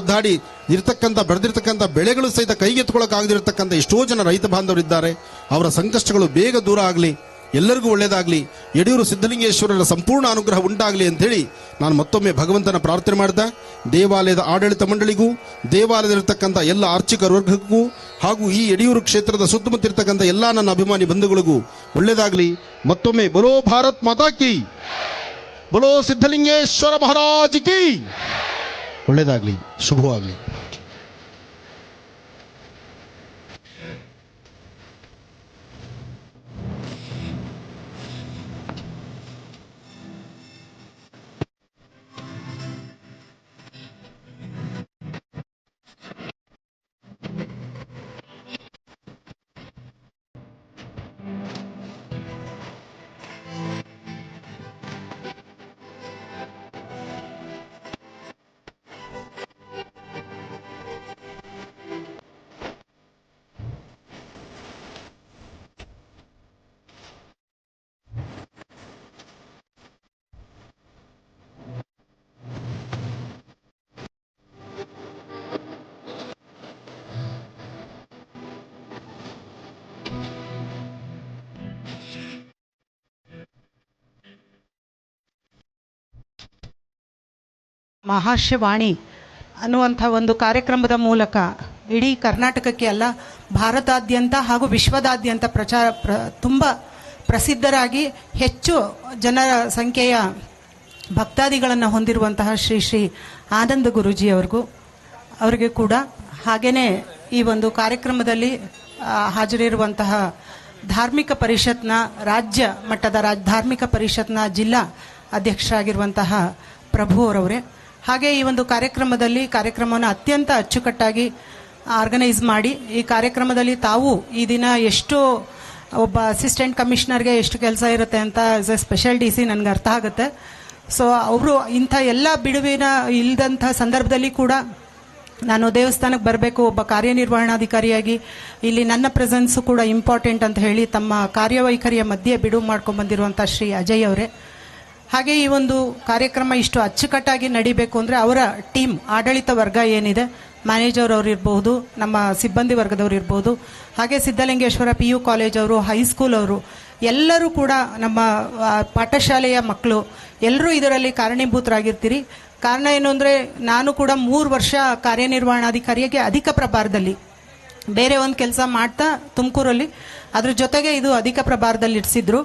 ಒದ್ದಾಡಿ ಇರ್ತಕ್ಕಂಥ ಬೆಳೆದಿರ್ತಕ್ಕಂಥ ಬೆಳೆಗಳು ಸಹಿತ ಕೈಗೆತ್ಕೊಳ್ಳೋಕ್ಕಾಗದಿರತಕ್ಕಂಥ ಎಷ್ಟೋ ಜನ ರೈತ ಬಾಂಧವರಿದ್ದಾರೆ. ಅವರ ಸಂಕಷ್ಟಗಳು ಬೇಗ ದೂರ ಆಗಲಿ, ಎಲ್ಲರಿಗೂ ಒಳ್ಳೆಯದಾಗಲಿ, ಯಡಿಯೂರು ಸಿದ್ಧಲಿಂಗೇಶ್ವರರ ಸಂಪೂರ್ಣ ಅನುಗ್ರಹ ಉಂಟಾಗಲಿ ಅಂತೇಳಿ ನಾನು ಮತ್ತೊಮ್ಮೆ ಭಗವಂತನ ಪ್ರಾರ್ಥನೆ ಮಾಡ್ದೆ. ದೇವಾಲಯದ ಆಡಳಿತ ಮಂಡಳಿಗೂ, ದೇವಾಲಯದಲ್ಲಿರ್ತಕ್ಕಂಥ ಎಲ್ಲ ಅರ್ಚಕ ವರ್ಗಕ್ಕೂ ಹಾಗೂ ಈ ಯಡಿಯೂರು ಕ್ಷೇತ್ರದ ಸುತ್ತಮುತ್ತ ಇರ್ತಕ್ಕಂಥ ಎಲ್ಲ ನನ್ನ ಅಭಿಮಾನಿ ಬಂಧುಗಳಿಗೂ ಒಳ್ಳೆಯದಾಗಲಿ. ಮತ್ತೊಮ್ಮೆ ಬಲೋ ಭಾರತ್ ಮಾತಾ ಕಿ, ಬಲೋ ಸಿದ್ಧಲಿಂಗೇಶ್ವರ ಮಹಾರಾಜ್ ಕಿ, ಒಳ್ಳೆಯದಾಗಲಿ, ಶುಭವಾಗಲಿ. ಮಹಾಶಿವಾಣಿ ಅನ್ನುವಂಥ ಒಂದು ಕಾರ್ಯಕ್ರಮದ ಮೂಲಕ ಇಡೀ ಕರ್ನಾಟಕಕ್ಕೆ ಅಲ್ಲ, ಭಾರತಾದ್ಯಂತ ಹಾಗೂ ವಿಶ್ವದಾದ್ಯಂತ ತುಂಬ ಪ್ರಸಿದ್ಧರಾಗಿ ಹೆಚ್ಚು ಜನರ ಸಂಖ್ಯೆಯ ಭಕ್ತಾದಿಗಳನ್ನು ಹೊಂದಿರುವಂತಹ ಶ್ರೀ ಆನಂದ ಅವರಿಗೆ ಕೂಡ, ಹಾಗೆಯೇ ಈ ಒಂದು ಕಾರ್ಯಕ್ರಮದಲ್ಲಿ ಹಾಜರಿರುವಂತಹ ಧಾರ್ಮಿಕ ಪರಿಷತ್ನ ರಾಜ್ಯ ಮಟ್ಟದ ಧಾರ್ಮಿಕ ಪರಿಷತ್ನ ಜಿಲ್ಲಾ ಅಧ್ಯಕ್ಷರಾಗಿರುವಂತಹ ಪ್ರಭು ಅವರವರೇ, ಹಾಗೆ ಈ ಒಂದು ಕಾರ್ಯಕ್ರಮವನ್ನು ಅತ್ಯಂತ ಅಚ್ಚುಕಟ್ಟಾಗಿ ಆರ್ಗನೈಸ್ ಮಾಡಿ ಈ ಕಾರ್ಯಕ್ರಮದಲ್ಲಿ ತಾವು ಈ ದಿನ ಎಷ್ಟು ಒಬ್ಬ ಅಸಿಸ್ಟೆಂಟ್ ಕಮಿಷನರ್ಗೆ ಎಷ್ಟು ಕೆಲಸ ಇರುತ್ತೆ ಅಂತ ಆಸ್ ಎ ಸ್ಪೆಷಲ್ DC ನನಗೆ ಅರ್ಥ ಆಗುತ್ತೆ. ಸೊ ಅವರು ಇಂಥ ಎಲ್ಲ ಬಿಡುವಿನ ಇಲ್ಲದಂಥ ಸಂದರ್ಭದಲ್ಲಿ ಕೂಡ ನಾನು ದೇವಸ್ಥಾನಕ್ಕೆ ಬರಬೇಕು, ಒಬ್ಬ ಕಾರ್ಯನಿರ್ವಹಣಾಧಿಕಾರಿಯಾಗಿ ಇಲ್ಲಿ ನನ್ನ ಪ್ರೆಸೆನ್ಸು ಕೂಡ ಇಂಪಾರ್ಟೆಂಟ್ ಅಂತ ಹೇಳಿ ತಮ್ಮ ಕಾರ್ಯವೈಖರಿಯ ಮಧ್ಯೆ ಬಿಡುವು ಮಾಡ್ಕೊಂಡು ಬಂದಿರುವಂಥ ಶ್ರೀ ಅಜಯ್ ಅವರೇ. ಹಾಗೆ ಈ ಒಂದು ಕಾರ್ಯಕ್ರಮ ಇಷ್ಟು ಅಚ್ಚುಕಟ್ಟಾಗಿ ನಡಿಬೇಕು ಅಂದರೆ ಅವರ ಟೀಮ್, ಆಡಳಿತ ವರ್ಗ ಏನಿದೆ, ಮ್ಯಾನೇಜರ್ ಅವರು ಇರ್ಬೋದು, ನಮ್ಮ ಸಿಬ್ಬಂದಿ ವರ್ಗದವರು ಇರ್ಬೋದು, ಹಾಗೆ ಸಿದ್ಧಲಿಂಗೇಶ್ವರ PU ಕಾಲೇಜ್ ಅವರು, ಹೈಸ್ಕೂಲ್ ಅವರು, ಎಲ್ಲರೂ ಕೂಡ ನಮ್ಮ ಪಾಠಶಾಲೆಯ ಮಕ್ಕಳು ಎಲ್ಲರೂ ಇದರಲ್ಲಿ ಕಾರಣೀಭೂತರಾಗಿರ್ತೀರಿ. ಕಾರಣ ಏನು ಅಂದರೆ ನಾನು ಕೂಡ 3 ವರ್ಷ ಕಾರ್ಯನಿರ್ವಹಣಾಧಿಕಾರಿಯಾಗಿ ಅಧಿಕ ಪ್ರಭಾರದಲ್ಲಿ ಬೇರೆ ಒಂದು ಕೆಲಸ ಮಾಡ್ತಾ ತುಮಕೂರಲ್ಲಿ, ಅದ್ರ ಜೊತೆಗೆ ಇದು ಅಧಿಕ ಪ್ರಭಾರದಲ್ಲಿ ಇರಿಸಿದ್ರು.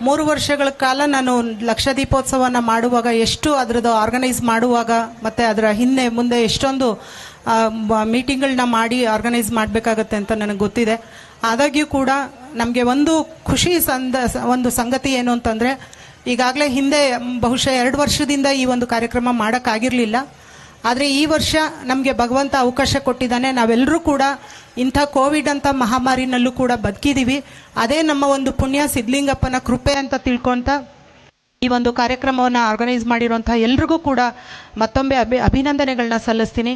3 ವರ್ಷಗಳ ಕಾಲ ನಾನು ಲಕ್ಷ ದೀಪೋತ್ಸವನ ಮಾಡುವಾಗ ಎಷ್ಟು ಅದರದ್ದು ಆರ್ಗನೈಸ್ ಮಾಡುವಾಗ ಮತ್ತು ಅದರ ಹಿಂದೆ ಮುಂದೆ ಎಷ್ಟೊಂದು ಮೀಟಿಂಗ್ಗಳನ್ನ ಮಾಡಿ ಆರ್ಗನೈಸ್ ಮಾಡಬೇಕಾಗತ್ತೆ ಅಂತ ನನಗೆ ಗೊತ್ತಿದೆ. ಆದಾಗ್ಯೂ ಕೂಡ ನಮಗೆ ಒಂದು ಖುಷಿ ಒಂದು ಸಂಗತಿ ಏನು ಅಂತಂದರೆ, ಈಗಾಗಲೇ ಹಿಂದೆ ಬಹುಶಃ 2 ವರ್ಷದಿಂದ ಈ ಒಂದು ಕಾರ್ಯಕ್ರಮ ಮಾಡೋಕ್ಕಾಗಿರಲಿಲ್ಲ. ಆದರೆ ಈ ವರ್ಷ ನಮಗೆ ಭಗವಂತ ಅವಕಾಶ ಕೊಟ್ಟಿದ್ದಾನೆ. ನಾವೆಲ್ಲರೂ ಕೂಡ ಇಂಥ ಕೋವಿಡ್ ಅಂತ ಮಹಾಮಾರಿನಲ್ಲೂ ಕೂಡ ಬದುಕಿದ್ದೀವಿ. ಅದೇ ನಮ್ಮ ಒಂದು ಪುಣ್ಯ, ಸಿದ್ಧಲಿಂಗಪ್ಪನ ಕೃಪೆ ಅಂತ ತಿಳ್ಕೊಂತ ಈ ಒಂದು ಕಾರ್ಯಕ್ರಮವನ್ನು ಆರ್ಗನೈಸ್ ಮಾಡಿರುವಂಥ ಎಲ್ರಿಗೂ ಕೂಡ ಮತ್ತೊಮ್ಮೆ ಅಭಿನಂದನೆಗಳನ್ನ ಸಲ್ಲಿಸ್ತೀನಿ.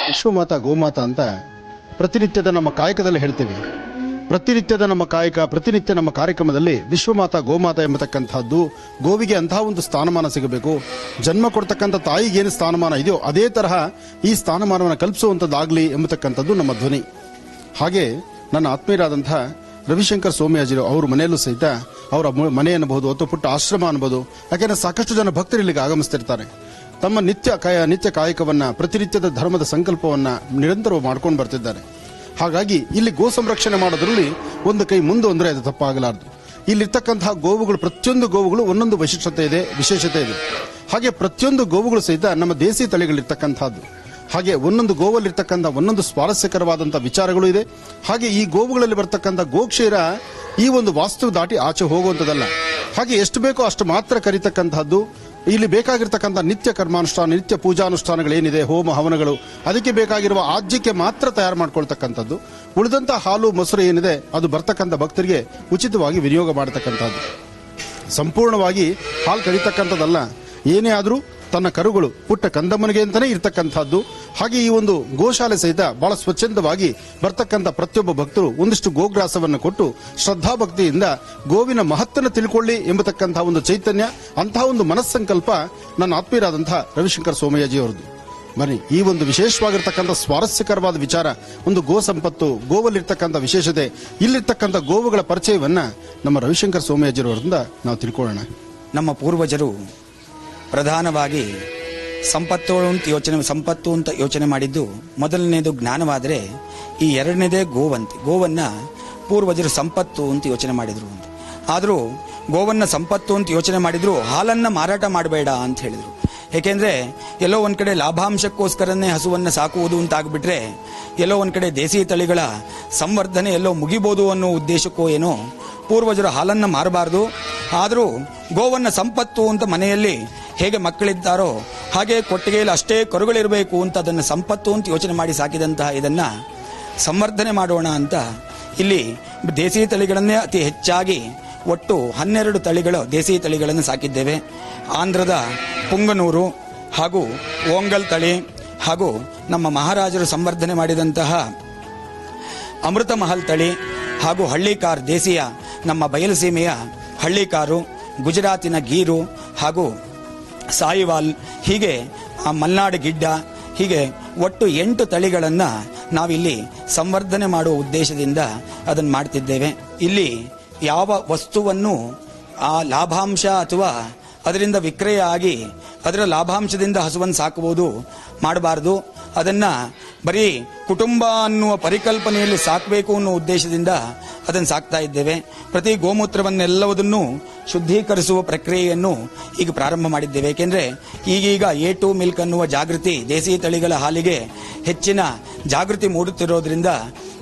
ವಿಶ್ವಮಾತಾ ಗೋಮಾತಾ ಅಂತ ಪ್ರತಿನಿತ್ಯದ ನಮ್ಮ ಕಾಯಕದಲ್ಲಿ ಹೇಳ್ತೀವಿ. ಪ್ರತಿನಿತ್ಯದ ನಮ್ಮ ಕಾಯಕ, ಪ್ರತಿನಿತ್ಯ ನಮ್ಮ ಕಾರ್ಯಕ್ರಮದಲ್ಲಿ ವಿಶ್ವಮಾತಾ ಗೋಮಾತಾ ಎಂಬತಕ್ಕಂಥದ್ದು, ಗೋವಿಗೆ ಅಂತಹ ಒಂದು ಸ್ಥಾನಮಾನ ಸಿಗಬೇಕು. ಜನ್ಮ ಕೊಡ್ತಕ್ಕಂಥ ತಾಯಿಗೆ ಏನು ಸ್ಥಾನಮಾನ ಇದೆಯೋ ಅದೇ ತರಹ ಈ ಸ್ಥಾನಮಾನವನ್ನು ಕಲ್ಪಿಸುವಂಥದ್ದಾಗಲಿ ಎಂಬತಕ್ಕಂಥದ್ದು ನಮ್ಮ ಧ್ವನಿ. ಹಾಗೆ ನನ್ನ ಆತ್ಮೀಯರಾದಂಥ ರವಿಶಂಕರ್ ಸೋಮಯಾಜಿ ಅವ್ರ ಮನೆಯಲ್ಲೂ ಸಹಿತ, ಅವರ ಮನೆ ಅನ್ನಬಹುದು ಅಥವಾ ಪುಟ್ಟ ಆಶ್ರಮ ಅನ್ಬೋದು, ಯಾಕೆಂದ್ರೆ ಸಾಕಷ್ಟು ಜನ ಭಕ್ತರು ಇಲ್ಲಿಗೆ ಆಗಮಿಸ್ತಿರ್ತಾರೆ. ತಮ್ಮ ನಿತ್ಯ ಕಾಯಕವನ್ನ, ಪ್ರತಿನಿತ್ಯದ ಧರ್ಮದ ಸಂಕಲ್ಪವನ್ನ ನಿರಂತರವಾಗಿ ಮಾಡ್ಕೊಂಡು ಬರ್ತಿದ್ದಾರೆ. ಹಾಗಾಗಿ ಇಲ್ಲಿ ಗೋ ಸಂರಕ್ಷಣೆ ಮಾಡೋದ್ರಲ್ಲಿ ಒಂದು ಕೈ ಮುಂದೆ ಅಂದ್ರೆ ಅದು ತಪ್ಪಾಗಲಾರದು. ಇಲ್ಲಿರ್ತಕ್ಕಂತಹ ಗೋವುಗಳು, ಪ್ರತಿಯೊಂದು ಗೋವುಗಳು ಒಂದೊಂದು ವಿಶೇಷತೆ ಇದೆ. ಹಾಗೆ ಪ್ರತಿಯೊಂದು ಗೋವುಗಳು ಸಹಿತ ನಮ್ಮ ದೇಸಿ ತಳಿಗಳಿರ್ತಕ್ಕಂಥದ್ದು. ಹಾಗೆ ಒಂದೊಂದು ಗೋವಲ್ಲಿರ್ತಕ್ಕಂಥ ಒಂದೊಂದು ಸ್ವಾರಸ್ಯಕರವಾದಂಥ ವಿಚಾರಗಳು ಇದೆ. ಹಾಗೆ ಈ ಗೋವುಗಳಲ್ಲಿ ಬರ್ತಕ್ಕಂಥ ಗೋಕ್ಷೀರ ಈ ಒಂದು ವಾಸ್ತು ದಾಟಿ ಆಚೆ ಹೋಗುವಂಥದ್ದಲ್ಲ. ಹಾಗೆ ಎಷ್ಟು ಬೇಕೋ ಅಷ್ಟು ಮಾತ್ರ ಕರೀತಕ್ಕಂಥದ್ದು. ಇಲ್ಲಿ ಬೇಕಾಗಿರ್ತಕ್ಕಂಥ ನಿತ್ಯ ಕರ್ಮಾನುಷ್ಠಾನ, ನಿತ್ಯ ಪೂಜಾನುಷ್ಠಾನಗಳೇನಿದೆ, ಹೋಮ ಹವನಗಳು, ಅದಕ್ಕೆ ಬೇಕಾಗಿರುವ ಆಜ್ಯಕ್ಕೆ ಮಾತ್ರ ತಯಾರು ಮಾಡ್ಕೊಳ್ತಕ್ಕಂಥದ್ದು. ಉಳಿದಂಥ ಹಾಲು ಮೊಸರು ಏನಿದೆ ಅದು ಬರ್ತಕ್ಕಂಥ ಭಕ್ತರಿಗೆ ಉಚಿತವಾಗಿ ವಿನಿಯೋಗ ಮಾಡತಕ್ಕಂಥದ್ದು. ಸಂಪೂರ್ಣವಾಗಿ ಹಾಲು ಕರೀತಕ್ಕಂಥದ್ದಲ್ಲ. ಏನೇ ಆದರೂ ತನ್ನ ಕರುಗಳು ಪುಟ್ಟ ಕಂದಮ್ಮನಿಗೆ ಅಂತಾನೆ ಇರ್ತಕ್ಕಂಥದ್ದು. ಹಾಗೆ ಈ ಒಂದು ಗೋಶಾಲೆ ಸಹಿತ ಬಹಳ ಸ್ವಚ್ಛಂದವಾಗಿ ಬರ್ತಕ್ಕಂಥ ಪ್ರತಿಯೊಬ್ಬ ಭಕ್ತರು ಒಂದಿಷ್ಟು ಗೋಗ್ರಾಸವನ್ನು ಕೊಟ್ಟು ಶ್ರದ್ಧಾಭಕ್ತಿಯಿಂದ ಗೋವಿನ ಮಹತ್ತನ್ನು ತಿಳ್ಕೊಳ್ಳಿ ಎಂಬತಕ್ಕಂತಹ ಒಂದು ಚೈತನ್ಯ, ಅಂತಹ ಒಂದು ಮನಸ್ಸಂಕಲ್ಪ ನನ್ನ ಆತ್ಮೀಯರಾದಂತಹ ರವಿಶಂಕರ್ ಸೋಮಯ್ಯಜಿ ಅವರದ್ದು. ಬನ್ನಿ, ಈ ಒಂದು ವಿಶೇಷವಾಗಿರ್ತಕ್ಕಂಥ ಸ್ವಾರಸ್ಯಕರವಾದ ವಿಚಾರ, ಒಂದು ಗೋ ಸಂಪತ್ತು, ಗೋವಲ್ಲಿರ್ತಕ್ಕಂಥ ವಿಶೇಷತೆ, ಇಲ್ಲಿರ್ತಕ್ಕಂಥ ಗೋವುಗಳ ಪರಿಚಯವನ್ನ ನಮ್ಮ ರವಿಶಂಕರ್ ಸೋಮಯ್ಯಜಿಯವರಿಂದ ನಾವು ತಿಳ್ಕೊಳ್ಳೋಣ. ನಮ್ಮ ಪೂರ್ವಜರು ಪ್ರಧಾನವಾಗಿ ಸಂಪತ್ತು ಅಂತ ಯೋಚನೆ ಮಾಡಿದ್ದು ಮೊದಲನೇದು ಜ್ಞಾನವಾದರೆ, ಈ ಎರಡನೇದೇ ಗೋವನ್ನ ಪೂರ್ವಜರು ಸಂಪತ್ತು ಅಂತ ಯೋಚನೆ ಮಾಡಿದ್ರು. ಆದರೂ ಗೋವನ್ನ ಸಂಪತ್ತು ಅಂತ ಯೋಚನೆ ಮಾಡಿದ್ರು, ಹಾಲನ್ನ ಮಾರಾಟ ಮಾಡಬೇಡ ಅಂತ ಹೇಳಿದ್ರು. ಏಕೆಂದ್ರೆ ಎಲ್ಲೋ ಒಂದ್ ಕಡೆ ಲಾಭಾಂಶಕ್ಕೋಸ್ಕರನೇ ಹಸುವನ್ನ ಸಾಕುವುದು ಅಂತ ಆಗ್ಬಿಟ್ರೆ, ಎಲ್ಲೋ ಒಂದ್ ಕಡೆ ದೇಸಿ ತಳಿಗಳ ಸಂವರ್ಧನೆ ಎಲ್ಲೋ ಮುಗಿಬೋದು ಅನ್ನೋ ಉದ್ದೇಶಕ್ಕೋ ಏನೋ ಪೂರ್ವಜರು ಹಾಲನ್ನ ಮಾರಬಾರದು. ಆದರೂ ಗೋವನ್ನ ಸಂಪತ್ತು ಅಂತ ಮನೆಯಲ್ಲಿ ಹೇಗೆ ಮಕ್ಕಳಿದ್ದಾರೋ ಹಾಗೆ ಕೊಟ್ಟಿಗೆಯಲ್ಲಿ ಅಷ್ಟೇ ಕರುಗಳಿರಬೇಕು ಅಂತ ಅದನ್ನು ಸಂಪತ್ತು ಅಂತ ಯೋಚನೆ ಮಾಡಿ ಸಾಕಿದಂತಹ ಇದನ್ನ ಸಂವರ್ಧನೆ ಮಾಡೋಣ ಅಂತ ಇಲ್ಲಿ ದೇಸಿ ತಳಿಗಳನ್ನೇ ಅತಿ ಹೆಚ್ಚಾಗಿ ಒಟ್ಟು 12 ತಳಿಗಳು ದೇಸಿ ತಳಿಗಳನ್ನು ಸಾಕಿದ್ದೇವೆ. ಆಂಧ್ರದ ಪುಂಗನೂರು ಹಾಗೂ ಓಂಗಲ್ ತಳಿ ಹಾಗೂ ನಮ್ಮ ಮಹಾರಾಜರು ಸಂವರ್ಧನೆ ಮಾಡಿದಂತಹ ಅಮೃತ ಮಹಲ್ ತಳಿ ಹಾಗೂ ಹಳ್ಳಿಕಾರ್ ದೇಸಿಯ ನಮ್ಮ ಬಯಲುಸೀಮೆಯ ಹಳ್ಳಿಕಾರು, ಗುಜರಾತಿನ ಗೀರು ಹಾಗೂ ಸಾಯಿವಾಲ್, ಹೀಗೆ ಮಲ್ನಾಡು ಗಿಡ್ಡ, ಹೀಗೆ ಒಟ್ಟು 8 ತಳಿಗಳನ್ನು ನಾವಿಲ್ಲಿ ಸಂವರ್ಧನೆ ಮಾಡುವ ಉದ್ದೇಶದಿಂದ ಅದನ್ನು ಮಾಡ್ತಿದ್ದೇವೆ. ಇಲ್ಲಿ ಯಾವ ವಸ್ತುವನ್ನು ಆ ಲಾಭಾಂಶ ಅಥವಾ ಅದರಿಂದ ವಿಕ್ರಯ ಆಗಿ ಅದರ ಲಾಭಾಂಶದಿಂದ ಹಸುವನ್ನು ಸಾಕಬಹುದು ಮಾಡಬಾರದು. ಅದನ್ನ ಬರೀ ಕುಟುಂಬ ಅನ್ನುವ ಪರಿಕಲ್ಪನೆಯಲ್ಲಿ ಸಾಕಬೇಕು ಅನ್ನೋ ಉದ್ದೇಶದಿಂದ ಅದನ್ನು ಸಾಕ್ತಾ ಇದ್ದೇವೆ. ಪ್ರತಿ ಗೋಮೂತ್ರವನ್ನೆಲ್ಲವುದನ್ನು ಶುದ್ಧೀಕರಿಸುವ ಪ್ರಕ್ರಿಯೆಯನ್ನು ಈಗ ಪ್ರಾರಂಭ ಮಾಡಿದ್ದೇವೆ. ಏಕೆಂದ್ರೆ ಈಗೀಗ A2 ಮಿಲ್ಕ್ ಅನ್ನುವ ಜಾಗೃತಿ, ದೇಸಿ ತಳಿಗಳ ಹಾಲಿಗೆ ಹೆಚ್ಚಿನ ಜಾಗೃತಿ ಮೂಡುತ್ತಿರೋದ್ರಿಂದ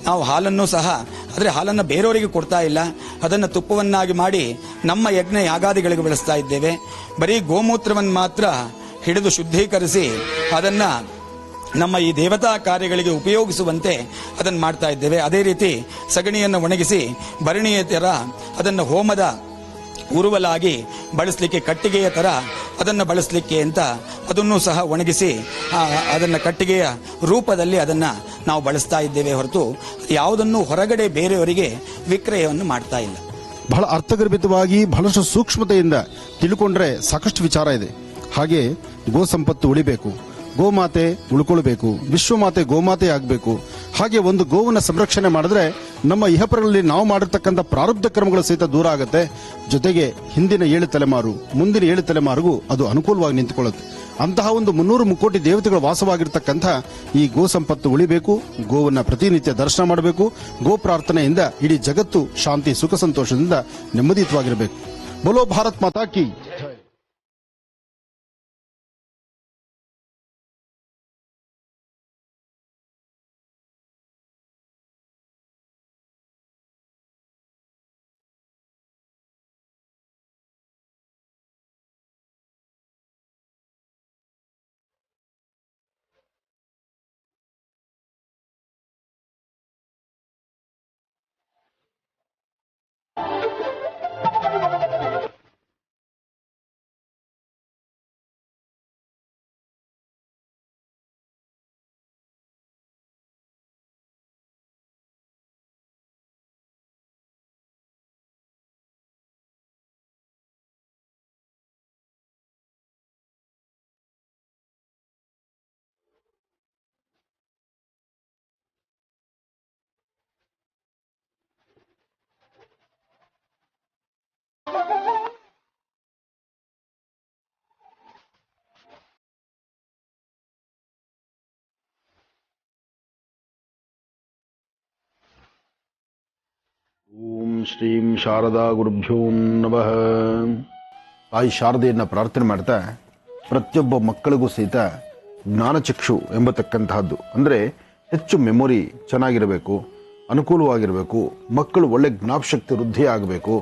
ನಾವು ಹಾಲನ್ನು ಸಹ, ಆದರೆ ಹಾಲನ್ನು ಬೇರೆಯವರಿಗೆ ಕೊಡ್ತಾ ಇಲ್ಲ, ಅದನ್ನು ತುಪ್ಪವನ್ನಾಗಿ ಮಾಡಿ ನಮ್ಮ ಯಜ್ಞ ಯಾಗಾದಿಗಳಿಗೆ ಬಳಸ್ತಾ ಇದ್ದೇವೆ. ಬರೀ ಗೋಮೂತ್ರವನ್ನು ಮಾತ್ರ ಹಿಡಿದು ಶುದ್ಧೀಕರಿಸಿ ಅದನ್ನ ನಮ್ಮ ಈ ದೇವತಾ ಕಾರ್ಯಗಳಿಗೆ ಉಪಯೋಗಿಸುವಂತೆ ಅದನ್ನು ಮಾಡ್ತಾ ಇದ್ದೇವೆ. ಅದೇ ರೀತಿ ಸಗಣಿಯನ್ನು ಒಣಗಿಸಿ ಭರಣಿಯ ತರ ಅದನ್ನು ಹೋಮದ ಉರುವಲಾಗಿ ಬಳಸಲಿಕ್ಕೆ, ಕಟ್ಟಿಗೆಯ ತರ ಅದನ್ನು ಬಳಸಲಿಕ್ಕೆ ಅಂತ ಅದನ್ನು ಸಹ ಒಣಗಿಸಿ ಅದನ್ನು ಕಟ್ಟಿಗೆಯ ರೂಪದಲ್ಲಿ ಅದನ್ನು ನಾವು ಬಳಸ್ತಾ ಇದ್ದೇವೆ ಹೊರತು ಯಾವುದನ್ನು ಹೊರಗಡೆ ಬೇರೆಯವರಿಗೆ ವಿಕ್ರಯವನ್ನು ಮಾಡ್ತಾ ಇಲ್ಲ. ಬಹಳ ಅರ್ಥಗರ್ಭಿತವಾಗಿ ಬಹಳಷ್ಟು ಸೂಕ್ಷ್ಮತೆಯಿಂದ ತಿಳ್ಕೊಂಡ್ರೆ ಸಾಕಷ್ಟು ವಿಚಾರ ಇದೆ. ಹಾಗೆ ಗೋ ಸಂಪತ್ತು ಉಳಿಬೇಕು, ಗೋಮಾತೆ ಉಳ್ಕೊಳ್ಬೇಕು, ವಿಶ್ವಮಾತೆ ಗೋಮಾತೆ ಆಗಬೇಕು. ಹಾಗೆ ಒಂದು ಗೋವನ್ನ ಸಂರಕ್ಷಣೆ ಮಾಡಿದ್ರೆ ನಮ್ಮ ಇಹಪರಲ್ಲಿ ನಾವು ಮಾಡಿರ್ತಕ್ಕಂಥ ಪ್ರಾರಬ್ಧ ಕ್ರಮಗಳು ಸಹಿತ ದೂರ ಆಗುತ್ತೆ. ಜೊತೆಗೆ ಹಿಂದಿನ 7 ತಲೆಮಾರು, ಮುಂದಿನ 7 ತಲೆಮಾರಿಗೂ ಅದು ಅನುಕೂಲವಾಗಿ ನಿಂತುಕೊಳ್ಳುತ್ತೆ. ಅಂತಹ ಒಂದು 300 ಮುಕ್ಕೋಟಿ ದೇವತೆಗಳು ವಾಸವಾಗಿರ್ತಕ್ಕಂಥ ಈ ಗೋ ಸಂಪತ್ತು ಉಳಿಬೇಕು. ಗೋವನ್ನ ಪ್ರತಿನಿತ್ಯ ದರ್ಶನ ಮಾಡಬೇಕು. ಗೋ ಪ್ರಾರ್ಥನೆಯಿಂದ ಇಡೀ ಜಗತ್ತು ಶಾಂತಿ, ಸುಖ, ಸಂತೋಷದಿಂದ ನೆಮ್ಮದಿಯುತವಾಗಿರಬೇಕು. ಬೋಲೋ ಭಾರತ್ ಮಾತಾ ಕಿ ಜೈ. ಶ್ರೀಂ ಶಾರದಾ ಗುರುಭ್ಯೋ ನಮಃ. ತಾಯಿ ಶಾರದೆಯನ್ನು ಪ್ರಾರ್ಥನೆ ಮಾಡ್ತಾ ಪ್ರತಿಯೊಬ್ಬ ಮಕ್ಕಳಿಗೂ ಸಹಿತ ಜ್ಞಾನಚಕ್ಷು ಎಂಬತಕ್ಕಂತಹದ್ದು ಅಂದರೆ ಹೆಚ್ಚು ಮೆಮೊರಿ ಚೆನ್ನಾಗಿರಬೇಕು, ಅನುಕೂಲವಾಗಿರಬೇಕು, ಮಕ್ಕಳು ಒಳ್ಳೆ ಜ್ಞಾಪಶಕ್ತಿ ವೃದ್ಧಿ ಆಗಬೇಕು.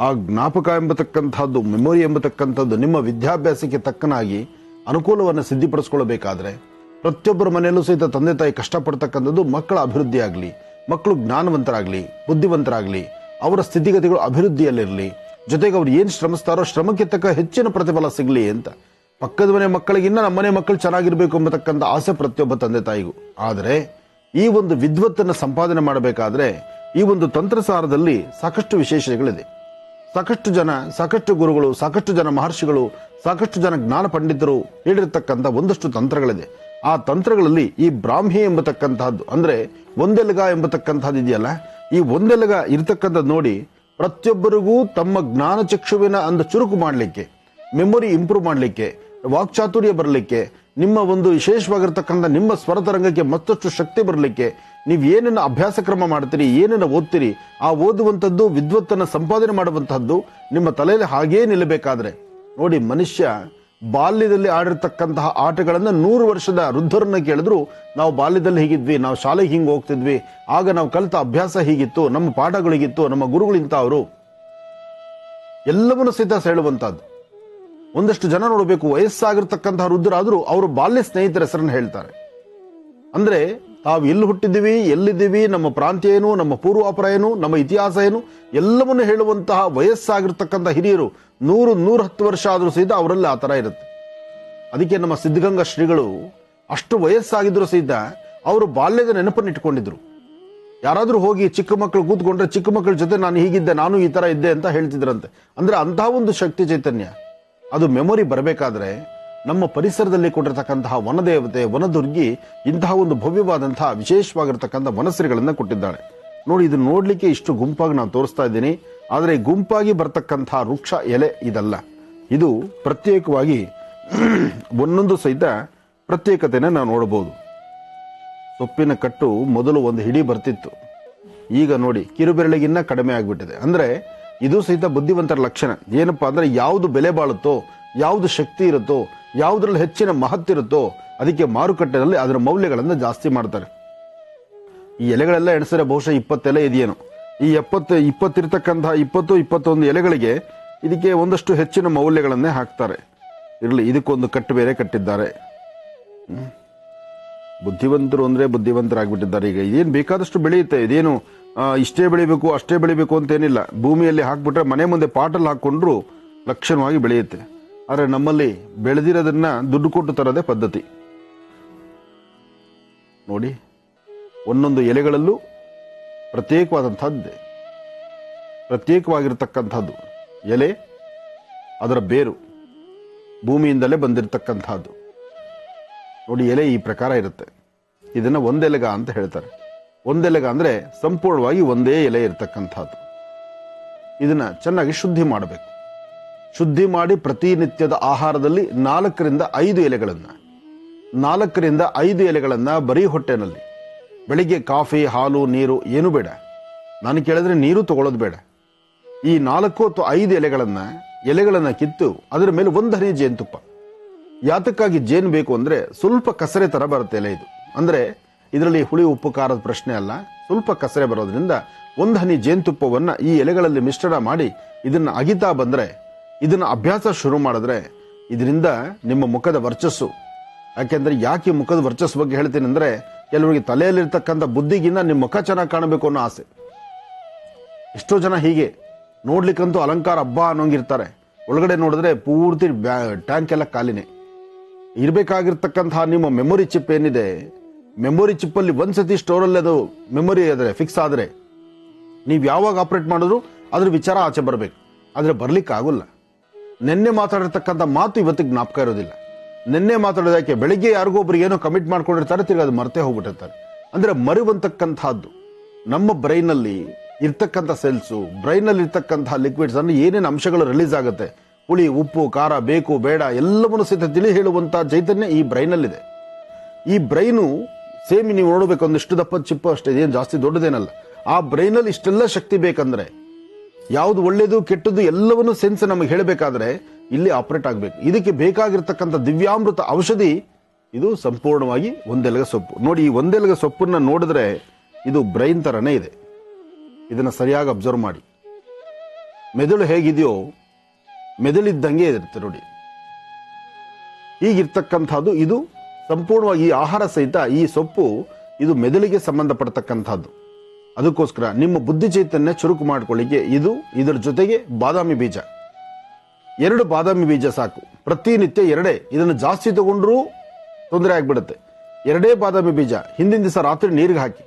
ಆ ಜ್ಞಾಪಕ ಎಂಬತಕ್ಕಂಥದ್ದು, ಮೆಮೊರಿ ಎಂಬತಕ್ಕಂಥದ್ದು ನಿಮ್ಮ ವಿದ್ಯಾಭ್ಯಾಸಕ್ಕೆ ತಕ್ಕನಾಗಿ ಅನುಕೂಲವನ್ನು ಸಿದ್ಧಿಪಡಿಸ್ಕೊಳ್ಬೇಕಾದ್ರೆ ಪ್ರತಿಯೊಬ್ಬರ ಮನೆಯಲ್ಲೂ ಸಹಿತ ತಂದೆ ತಾಯಿ ಕಷ್ಟಪಡ್ತಕ್ಕಂಥದ್ದು ಮಕ್ಕಳ ಅಭಿವೃದ್ಧಿ ಆಗಲಿ, ಮಕ್ಕಳು ಜ್ಞಾನವಂತರಾಗಲಿ, ಬುದ್ಧಿವಂತರಾಗಲಿ, ಅವರ ಸ್ಥಿತಿಗತಿಗಳು ಅಭಿವೃದ್ಧಿಯಲ್ಲಿರಲಿ, ಜೊತೆಗೆ ಅವ್ರು ಏನು ಶ್ರಮಿಸ್ತಾರೋ ಶ್ರಮಕ್ಕೆ ತಕ್ಕ ಹೆಚ್ಚಿನ ಪ್ರತಿಫಲ ಸಿಗಲಿ ಅಂತ. ಪಕ್ಕದ ಮನೆ ಮಕ್ಕಳಿಗಿನ್ನ ನಮ್ಮನೆ ಮಕ್ಕಳು ಚೆನ್ನಾಗಿರ್ಬೇಕು ಎಂಬತಕ್ಕಂಥ ಆಸೆ ಪ್ರತಿಯೊಬ್ಬ ತಂದೆ ತಾಯಿಗೂ. ಆದರೆ ಈ ಒಂದು ವಿದ್ವತ್ತನ್ನು ಸಂಪಾದನೆ ಮಾಡಬೇಕಾದ್ರೆ ಈ ಒಂದು ತಂತ್ರಸಾರದಲ್ಲಿ ಸಾಕಷ್ಟು ವಿಶೇಷಗಳಿದೆ. ಸಾಕಷ್ಟು ಜನ, ಸಾಕಷ್ಟು ಗುರುಗಳು, ಸಾಕಷ್ಟು ಜನ ಮಹರ್ಷಿಗಳು, ಸಾಕಷ್ಟು ಜನ ಜ್ಞಾನ ಪಂಡಿತರು ಹೇಳಿರ್ತಕ್ಕಂಥ ಒಂದಷ್ಟು ತಂತ್ರಗಳಿದೆ. ಆ ತಂತ್ರಗಳಲ್ಲಿ ಈ ಬ್ರಾಹ್ಮಿ ಎಂಬತಕ್ಕಂತಹದ್ದು ಅಂದ್ರೆ ಒಂದೆಲಗ ಎಂಬತಕ್ಕಂಥದ್ದು ಇದೆಯಲ್ಲ, ಈ ಒಂದೆಲಗ ಇರತಕ್ಕಂಥದ್ದು ನೋಡಿ ಪ್ರತಿಯೊಬ್ಬರಿಗೂ ತಮ್ಮ ಜ್ಞಾನಚಕ್ಷುವಿನ ಅಂದ ಚುರುಕು ಮಾಡಲಿಕ್ಕೆ, ಮೆಮೊರಿ ಇಂಪ್ರೂವ್ ಮಾಡಲಿಕ್ಕೆ, ವಾಕ್ಚಾತುರ್ಯ ಬರಲಿಕ್ಕೆ, ನಿಮ್ಮ ಒಂದು ವಿಶೇಷವಾಗಿರ್ತಕ್ಕಂಥ ನಿಮ್ಮ ಸ್ವರತರಂಗಕ್ಕೆ ಮತ್ತಷ್ಟು ಶಕ್ತಿ ಬರಲಿಕ್ಕೆ ನೀವು ಏನೇನು ಅಭ್ಯಾಸ ಕ್ರಮ ಮಾಡ್ತೀರಿ, ಏನೇನು ಓದ್ತೀರಿ, ಆ ಓದುವಂಥದ್ದು ವಿದ್ವತ್ತನ್ನು ಸಂಪಾದನೆ ಮಾಡುವಂತಹದ್ದು ನಿಮ್ಮ ತಲೆಯಲ್ಲಿ ಹಾಗೇ ನಿಲ್ಲಬೇಕಾದ್ರೆ ನೋಡಿ, ಮನುಷ್ಯ ಬಾಲ್ಯದಲ್ಲಿ ಆಡಿರ್ತಕ್ಕಂತಹ ಆಟಗಳನ್ನು 100 ವರ್ಷದ ವೃದ್ಧರನ್ನ ಕೇಳಿದ್ರು ನಾವು ಬಾಲ್ಯದಲ್ಲಿ ಹೀಗಿದ್ವಿ, ನಾವು ಶಾಲೆಗೆ ಹಿಂಗೆ ಹೋಗ್ತಿದ್ವಿ, ಆಗ ನಾವು ಕಲಿತ ಅಭ್ಯಾಸ ಹೀಗಿತ್ತು, ನಮ್ಮ ಪಾಠಗಳಿಗಿತ್ತು, ನಮ್ಮ ಗುರುಗಳಿಂತ ಅವರು ಎಲ್ಲವನ್ನೂ ಸಹಿತ ಹೇಳುವಂತಹದ್ದು. ಒಂದಷ್ಟು ಜನ ನೋಡಬೇಕು, ವಯಸ್ಸಾಗಿರ್ತಕ್ಕಂತಹ ವೃದ್ಧರಾದರೂ ಅವರು ಬಾಲ್ಯ ಸ್ನೇಹಿತರ ಹೆಸರನ್ನು ಹೇಳ್ತಾರೆ. ಅಂದ್ರೆ ತಾವು ಎಲ್ಲಿ ಹುಟ್ಟಿದ್ದೀವಿ, ಎಲ್ಲಿದ್ದೀವಿ, ನಮ್ಮ ಪ್ರಾಂತ್ಯ ಏನು, ನಮ್ಮ ಪೂರ್ವಾಪರ ಏನು, ನಮ್ಮ ಇತಿಹಾಸ ಏನು ಎಲ್ಲವನ್ನು ಹೇಳುವಂತಹ ವಯಸ್ಸಾಗಿರ್ತಕ್ಕಂಥ ಹಿರಿಯರು 100-110 ವರ್ಷ ಆದರೂ ಸಹಿತ ಅವರಲ್ಲಿ ಆ ಥರ ಇರುತ್ತೆ. ಅದಕ್ಕೆ ನಮ್ಮ ಸಿದ್ಧಗಂಗಾ ಶ್ರೀಗಳು ಅಷ್ಟು ವಯಸ್ಸಾಗಿದ್ರು ಸಹಿತ ಅವರು ಬಾಲ್ಯದ ನೆನಪನ್ನು ಇಟ್ಕೊಂಡಿದ್ರು. ಯಾರಾದ್ರೂ ಹೋಗಿ ಚಿಕ್ಕ ಮಕ್ಕಳು ಕೂತ್ಕೊಂಡ್ರೆ ಚಿಕ್ಕ ಮಕ್ಕಳ ಜೊತೆ ನಾನು ಹೀಗಿದ್ದೆ, ನಾನು ಈ ತರ ಇದ್ದೆ ಅಂತ ಹೇಳ್ತಿದ್ರಂತೆ. ಅಂದ್ರೆ ಅಂತಹ ಒಂದು ಶಕ್ತಿ ಚೈತನ್ಯ ಅದು ಮೆಮೊರಿ ಬರಬೇಕಾದ್ರೆ ನಮ್ಮ ಪರಿಸರದಲ್ಲಿ ಕೊಟ್ಟಿರ್ತಕ್ಕಂತಹ ವನದೇವತೆ, ವನದುರ್ಗಿ ಇಂತಹ ಒಂದು ಭವ್ಯವಾದಂತಹ ವಿಶೇಷವಾಗಿರ್ತಕ್ಕಂಥ ವನಶ್ರೀಗಳನ್ನ ಕೊಟ್ಟಿದ್ದಾಳೆ. ನೋಡಿ, ಇದು ನೋಡ್ಲಿಕ್ಕೆ ಇಷ್ಟು ಗುಂಪಾಗಿ ನಾನು ತೋರಿಸ್ತಾ ಇದ್ದೀನಿ, ಆದರೆ ಗುಂಪಾಗಿ ಬರ್ತಕ್ಕಂತಹ ವೃಕ್ಷ ಎಲೆ ಇದಲ್ಲ, ಇದು ಪ್ರತ್ಯೇಕವಾಗಿ ಒಂದೊಂದು ಸಹಿತ ಪ್ರತ್ಯೇಕತೆನ ನಾವು ನೋಡಬಹುದು. ಸೊಪ್ಪಿನ ಕಟ್ಟು ಮೊದಲು ಒಂದು ಹಿಡಿ ಬರ್ತಿತ್ತು, ಈಗ ನೋಡಿ ಕಿರುಬೆರಳಿಗಿನ್ನ ಕಡಿಮೆ ಆಗ್ಬಿಟ್ಟಿದೆ. ಅಂದ್ರೆ ಇದು ಸಹಿತ ಬುದ್ಧಿವಂತರ ಲಕ್ಷಣ. ಏನಪ್ಪಾ ಅಂದ್ರೆ ಯಾವುದು ಬೆಲೆ ಬಾಳುತ್ತೋ, ಯಾವುದು ಶಕ್ತಿ ಇರುತ್ತೋ, ಯಾವುದ್ರಲ್ಲಿ ಹೆಚ್ಚಿನ ಮಹತ್ತಿರುತ್ತೋ ಅದಕ್ಕೆ ಮಾರುಕಟ್ಟೆಯಲ್ಲಿ ಅದರ ಮೌಲ್ಯಗಳನ್ನು ಜಾಸ್ತಿ ಮಾಡ್ತಾರೆ. ಈ ಎಲೆಗಳೆಲ್ಲ ಎಣಿಸಿದ್ರೆ ಬಹುಶಃ 20 ಎಲೆ ಇದೆಯೇನು. ಈ 20 ಇರ್ತಕ್ಕಂತಹ 20-21 ಎಲೆಗಳಿಗೆ ಇದಕ್ಕೆ ಒಂದಷ್ಟು ಹೆಚ್ಚಿನ ಮೌಲ್ಯಗಳನ್ನೇ ಹಾಕ್ತಾರೆ. ಇರಲಿ, ಇದಕ್ಕೊಂದು ಕಟ್ಟು ಬೇರೆ ಕಟ್ಟಿದ್ದಾರೆ. ಬುದ್ಧಿವಂತರು ಅಂದ್ರೆ ಬುದ್ಧಿವಂತರಾಗ್ಬಿಟ್ಟಿದ್ದಾರೆ. ಈಗ ಇದೇನು ಬೇಕಾದಷ್ಟು ಬೆಳೆಯುತ್ತೆ, ಇದೇನು ಇಷ್ಟೇ ಬೆಳಿಬೇಕು ಅಷ್ಟೇ ಬೆಳಿಬೇಕು ಅಂತೇನಿಲ್ಲ. ಭೂಮಿಯಲ್ಲಿ ಹಾಕ್ಬಿಟ್ರೆ ಮನೆ ಮುಂದೆ ಪಾಟಲ್ಲಿ ಹಾಕೊಂಡ್ರು ಲಕ್ಷಣವಾಗಿ ಬೆಳೆಯುತ್ತೆ. ಆದರೆ ನಮ್ಮಲ್ಲಿ ಬೆಳೆದಿರೋದನ್ನ ದುಡ್ಡು ಕೊಟ್ಟು ತರದೇ ಪದ್ಧತಿ. ನೋಡಿ, ಒಂದೊಂದು ಎಲೆಗಳಲ್ಲೂ ಪ್ರತ್ಯೇಕವಾಗಿರ್ತಕ್ಕಂಥದ್ದು ಎಲೆ, ಅದರ ಬೇರು ಭೂಮಿಯಿಂದಲೇ ಬಂದಿರತಕ್ಕಂಥದ್ದು. ನೋಡಿ, ಎಲೆ ಈ ಪ್ರಕಾರ ಇರುತ್ತೆ. ಇದನ್ನ ಒಂದೆಲೆಗ ಅಂತ ಹೇಳ್ತಾರೆ. ಒಂದೆಲೆಗ ಅಂದ್ರೆ ಸಂಪೂರ್ಣವಾಗಿ ಒಂದೇ ಎಲೆ ಇರತಕ್ಕಂಥದ್ದು. ಇದನ್ನ ಚೆನ್ನಾಗಿ ಶುದ್ಧಿ ಮಾಡಬೇಕು. ಶುದ್ಧಿ ಮಾಡಿ ಪ್ರತಿನಿತ್ಯದ ಆಹಾರದಲ್ಲಿ 4-5 ಎಲೆಗಳನ್ನ ಬರೀ ಹೊಟ್ಟೆನಲ್ಲಿ ಬೆಳಿಗ್ಗೆ ಕಾಫಿ, ಹಾಲು, ನೀರು ಏನು ಬೇಡ. ನಾನು ಕೇಳಿದ್ರೆ ನೀರು ತಗೊಳ್ಳೋದು ಬೇಡ. ಈ 4-5 ಎಲೆಗಳನ್ನ ಕಿತ್ತು ಅದರ ಮೇಲೆ 1 ಹನಿ ಜೇನುತುಪ್ಪ. ಯಾತಕ್ಕಾಗಿ ಜೇನು ಬೇಕು ಅಂದ್ರೆ ಸ್ವಲ್ಪ ಕಸರೆ ತರ ಬರುತ್ತೆ ಎಲೆ ಇದು. ಅಂದ್ರೆ ಇದರಲ್ಲಿ ಹುಳಿ ಉಪ್ಪು ಖಾರದ ಪ್ರಶ್ನೆ ಅಲ್ಲ, ಸ್ವಲ್ಪ ಕಸರೆ ಬರೋದ್ರಿಂದ 1 ಹನಿ ಜೇನುತುಪ್ಪವನ್ನ ಈ ಎಲೆಗಳಲ್ಲಿ ಮಿಶ್ರಣ ಮಾಡಿ ಇದನ್ನ ಅಗಿತಾ ಬಂದ್ರೆ, ಇದನ್ನ ಅಭ್ಯಾಸ ಶುರು ಮಾಡಿದ್ರೆ ಇದರಿಂದ ನಿಮ್ಮ ಮುಖದ ವರ್ಚಸ್ಸು, ಯಾಕೆಂದ್ರೆ ಯಾಕೆ ಮುಖದ ವರ್ಚಸ್ಸು ಬಗ್ಗೆ ಹೇಳ್ತೀನಿ ಅಂದ್ರೆ ಕೆಲವರಿಗೆ ತಲೆಯಲ್ಲಿರ್ತಕ್ಕಂಥ ಬುದ್ಧಿಗಿನ್ನ ನಿಮ್ಮ ಮುಖ ಚೆನ್ನಾಗಿ ಕಾಣಬೇಕು ಅನ್ನೋ ಆಸೆ. ಎಷ್ಟೋ ಜನ ಹೀಗೆ ನೋಡ್ಲಿಕ್ಕಂತೂ ಅಲಂಕಾರ ಹಬ್ಬ ಅನ್ನೋಂಗಿರ್ತಾರೆ, ಒಳಗಡೆ ನೋಡಿದ್ರೆ ಪೂರ್ತಿ ಟ್ಯಾಂಕ್ ಎಲ್ಲ ಖಾಲಿನೇ. ಇರಬೇಕಾಗಿರ್ತಕ್ಕಂತಹ ನಿಮ್ಮ ಮೆಮೊರಿ ಚಿಪ್ ಏನಿದೆ, ಮೆಮೊರಿ ಚಿಪ್ ಅಲ್ಲಿ ಒಂದ್ಸತಿ ಸ್ಟೋರಲ್ಲಿ ಅದು ಮೆಮೊರಿ ಆದರೆ ಫಿಕ್ಸ್ ಆದ್ರೆ ನೀವು ಯಾವಾಗ ಆಪರೇಟ್ ಮಾಡಿದ್ರು ಅದ್ರ ವಿಚಾರ ಆಚೆ ಬರಬೇಕು. ಆದ್ರೆ ಬರ್ಲಿಕ್ಕೆ ಆಗೋಲ್ಲ. ನಿನ್ನೆ ಮಾತಾಡಿರ್ತಕ್ಕಂಥ ಮಾತು ಇವತ್ತಿಗೆ ಜ್ಞಾಪಕ ಇರೋದಿಲ್ಲ. ನಿನ್ನೆ ಮಾತಾಡೋದಕ್ಕೆ ಬೆಳಿಗ್ಗೆ ಯಾರಿಗೋ ಒಬ್ರಿಗೆ ಏನೋ ಕಮಿಟ್ ಮಾಡ್ಕೊಂಡಿರ್ತಾರೆ, ತಿರ್ಗಿ ಅದು ಮರ್ತೇ ಹೋಗ್ಬಿಟ್ಟಿರ್ತಾರೆ. ಅಂದ್ರೆ ಮರೆಯುವಂತಕ್ಕಂತಹದ್ದು ನಮ್ಮ ಬ್ರೈನಲ್ಲಿ ಇರ್ತಕ್ಕಂಥ ಸೆಲ್ಸು, ಬ್ರೈನಲ್ಲಿ ಇರ್ತಕ್ಕಂತಹ ಲಿಕ್ವಿಡ್ಸ್ ಅಂದ್ರೆ ಏನೇನು ಅಂಶಗಳು ರಿಲೀಸ್ ಆಗುತ್ತೆ, ಹುಳಿ, ಉಪ್ಪು, ಖಾರ, ಬೇಕು, ಬೇಡ ಎಲ್ಲವನ್ನೂ ಸಹಿತ ತಿಳಿ ಹೇಳುವಂತಹ ಚೈತನ್ಯ ಈ ಬ್ರೈನಲ್ಲಿದೆ. ಈ ಬ್ರೈನು ಸೇಮ್ ನೀವು ನೋಡಬೇಕು, ಒಂದಿಷ್ಟು ದಪ್ಪದ ಚಿಪ್ಪು ಅಷ್ಟೇ, ಇದೇನು ಜಾಸ್ತಿ ದೊಡ್ಡದೇನಲ್ಲ. ಆ ಬ್ರೈನಲ್ಲಿ ಇಷ್ಟೆಲ್ಲ ಶಕ್ತಿ ಬೇಕಂದ್ರೆ ಯಾವುದು ಒಳ್ಳೇದು ಕೆಟ್ಟದ್ದು ಎಲ್ಲವನ್ನೂ ಸೆನ್ಸ್ ನಮಗೆ ಹೇಳಬೇಕಾದ್ರೆ ಇಲ್ಲಿ ಆಪರೇಟ್ ಆಗಬೇಕು. ಇದಕ್ಕೆ ಬೇಕಾಗಿರ್ತಕ್ಕಂಥ ದಿವ್ಯಾಮೃತ ಔಷಧಿ ಇದು ಸಂಪೂರ್ಣವಾಗಿ ಒಂದೆಲಗ ಸೊಪ್ಪು. ನೋಡಿ, ಈ ಒಂದೆಲಗ ಸೊಪ್ಪನ್ನ ನೋಡಿದ್ರೆ ಇದು ಬ್ರೈನ್ ತರನೇ ಇದೆ. ಇದನ್ನ ಸರಿಯಾಗಿ ಅಬ್ಸರ್ವ್ ಮಾಡಿ. ಮೆದುಳು ಹೇಗಿದೆಯೋ ಮೆದುಳಿದ್ದಂಗೆ ಇರುತ್ತೆ ನೋಡಿ. ಹೀಗಿರ್ತಕ್ಕಂಥದ್ದು ಇದು ಸಂಪೂರ್ಣವಾಗಿ ಈ ಆಹಾರ ಸಹಿತ ಈ ಸೊಪ್ಪು ಇದು ಮೆದುಳಿಗೆ ಸಂಬಂಧಪಡ್ತಕ್ಕಂಥದ್ದು. ಅದಕ್ಕೋಸ್ಕರ ನಿಮ್ಮ ಬುದ್ಧಿ ಚೈತನ್ಯ ಚುರುಕು ಮಾಡ್ಕೊಳ್ಳಿಕ್ಕೆ ಇದರ ಜೊತೆಗೆ ಬಾದಾಮಿ ಬೀಜ, 2 ಬಾದಾಮಿ ಬೀಜ ಸಾಕು. ಪ್ರತಿನಿತ್ಯ 2. ಇದನ್ನು ಜಾಸ್ತಿ ತಗೊಂಡ್ರೂ ತೊಂದರೆ ಆಗ್ಬಿಡುತ್ತೆ. 2 ಬಾದಾಮಿ ಬೀಜ ಹಿಂದಿನ ದಿವಸ ರಾತ್ರಿ ನೀರಿಗೆ ಹಾಕಿ.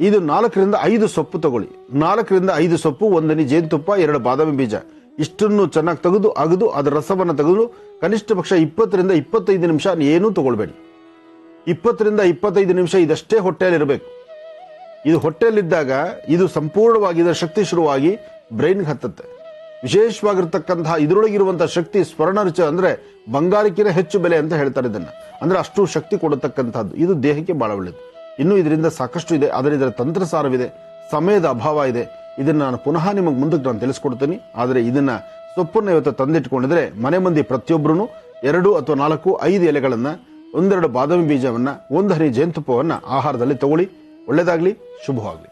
ಇದು 4 ರಿಂದ 5 ಸೊಪ್ಪು ತಗೊಳ್ಳಿ. 4 ರಿಂದ 5 ಸೊಪ್ಪು, 1 ಹನಿ ಜೇನುತುಪ್ಪ, 2 ಬಾದಾಮಿ ಬೀಜ ಇಷ್ಟನ್ನು ಚೆನ್ನಾಗಿ ಅಗದು ಅದರ ರಸವನ್ನು ತೆಗೆದು ಕನಿಷ್ಠ ಪಕ್ಷ 20 ರಿಂದ 25 ನಿಮಿಷ ಏನೂ ತಗೊಳ್ಬೇಡಿ. 20 ರಿಂದ 25 ನಿಮಿಷ ಇದಷ್ಟೇ ಹೊಟ್ಟೆಯಲ್ಲಿರಬೇಕು. ಇದು ಹೊಟ್ಟೆಯಲ್ಲಿದ್ದಾಗ ಇದು ಸಂಪೂರ್ಣವಾಗಿ ಇದರ ಶಕ್ತಿ ಶುರುವಾಗಿ ಬ್ರೈನ್ಗೆ ಹತ್ತುತ್ತೆ. ವಿಶೇಷವಾಗಿರ್ತಕ್ಕಂತಹ ಇದರೊಳಗಿರುವಂತಹ ಶಕ್ತಿ ಸ್ವರ್ಣರುಚ ಅಂದ್ರೆ ಬಂಗಾರಕ್ಕಿಂತ ಹೆಚ್ಚು ಬೆಲೆ ಅಂತ ಹೇಳ್ತಾರೆ ಇದನ್ನ. ಅಂದ್ರೆ ಅಷ್ಟು ಶಕ್ತಿ ಕೊಡತಕ್ಕಂಥದ್ದು. ಇದು ದೇಹಕ್ಕೆ ಬಹಳ ಒಳ್ಳೆಯದು. ಇನ್ನು ಇದರಿಂದ ಸಾಕಷ್ಟು ಇದೆ, ಆದರೆ ಇದರ ತಂತ್ರಸಾರವಿದೆ, ಸಮಯದ ಅಭಾವ ಇದೆ. ಇದನ್ನ ನಾನು ಪುನಃ ನಿಮಗೆ ಮುಂದಕ್ಕೆ ನಾನು ತಿಳಿಸ್ಕೊಡ್ತೀನಿ. ಆದರೆ ಇದನ್ನ ಸೊಪ್ಪನ್ನು ಇವತ್ತು ತಂದಿಟ್ಕೊಂಡಿದ್ರೆ ಮನೆ ಮಂದಿ ಪ್ರತಿಯೊಬ್ಬರೂ 2 ಅಥವಾ 4, 5 ಎಲೆಗಳನ್ನ, 1-2 ಬಾದಾಮಿ ಬೀಜವನ್ನ, 1 ಹನಿ ಜೇನುತುಪ್ಪವನ್ನ ಆಹಾರದಲ್ಲಿ ತಗೊಳ್ಳಿ. ಒಳ್ಳೆಯದಾಗ್ಲಿ, ಶುಭವಾಗ್ಲಿ.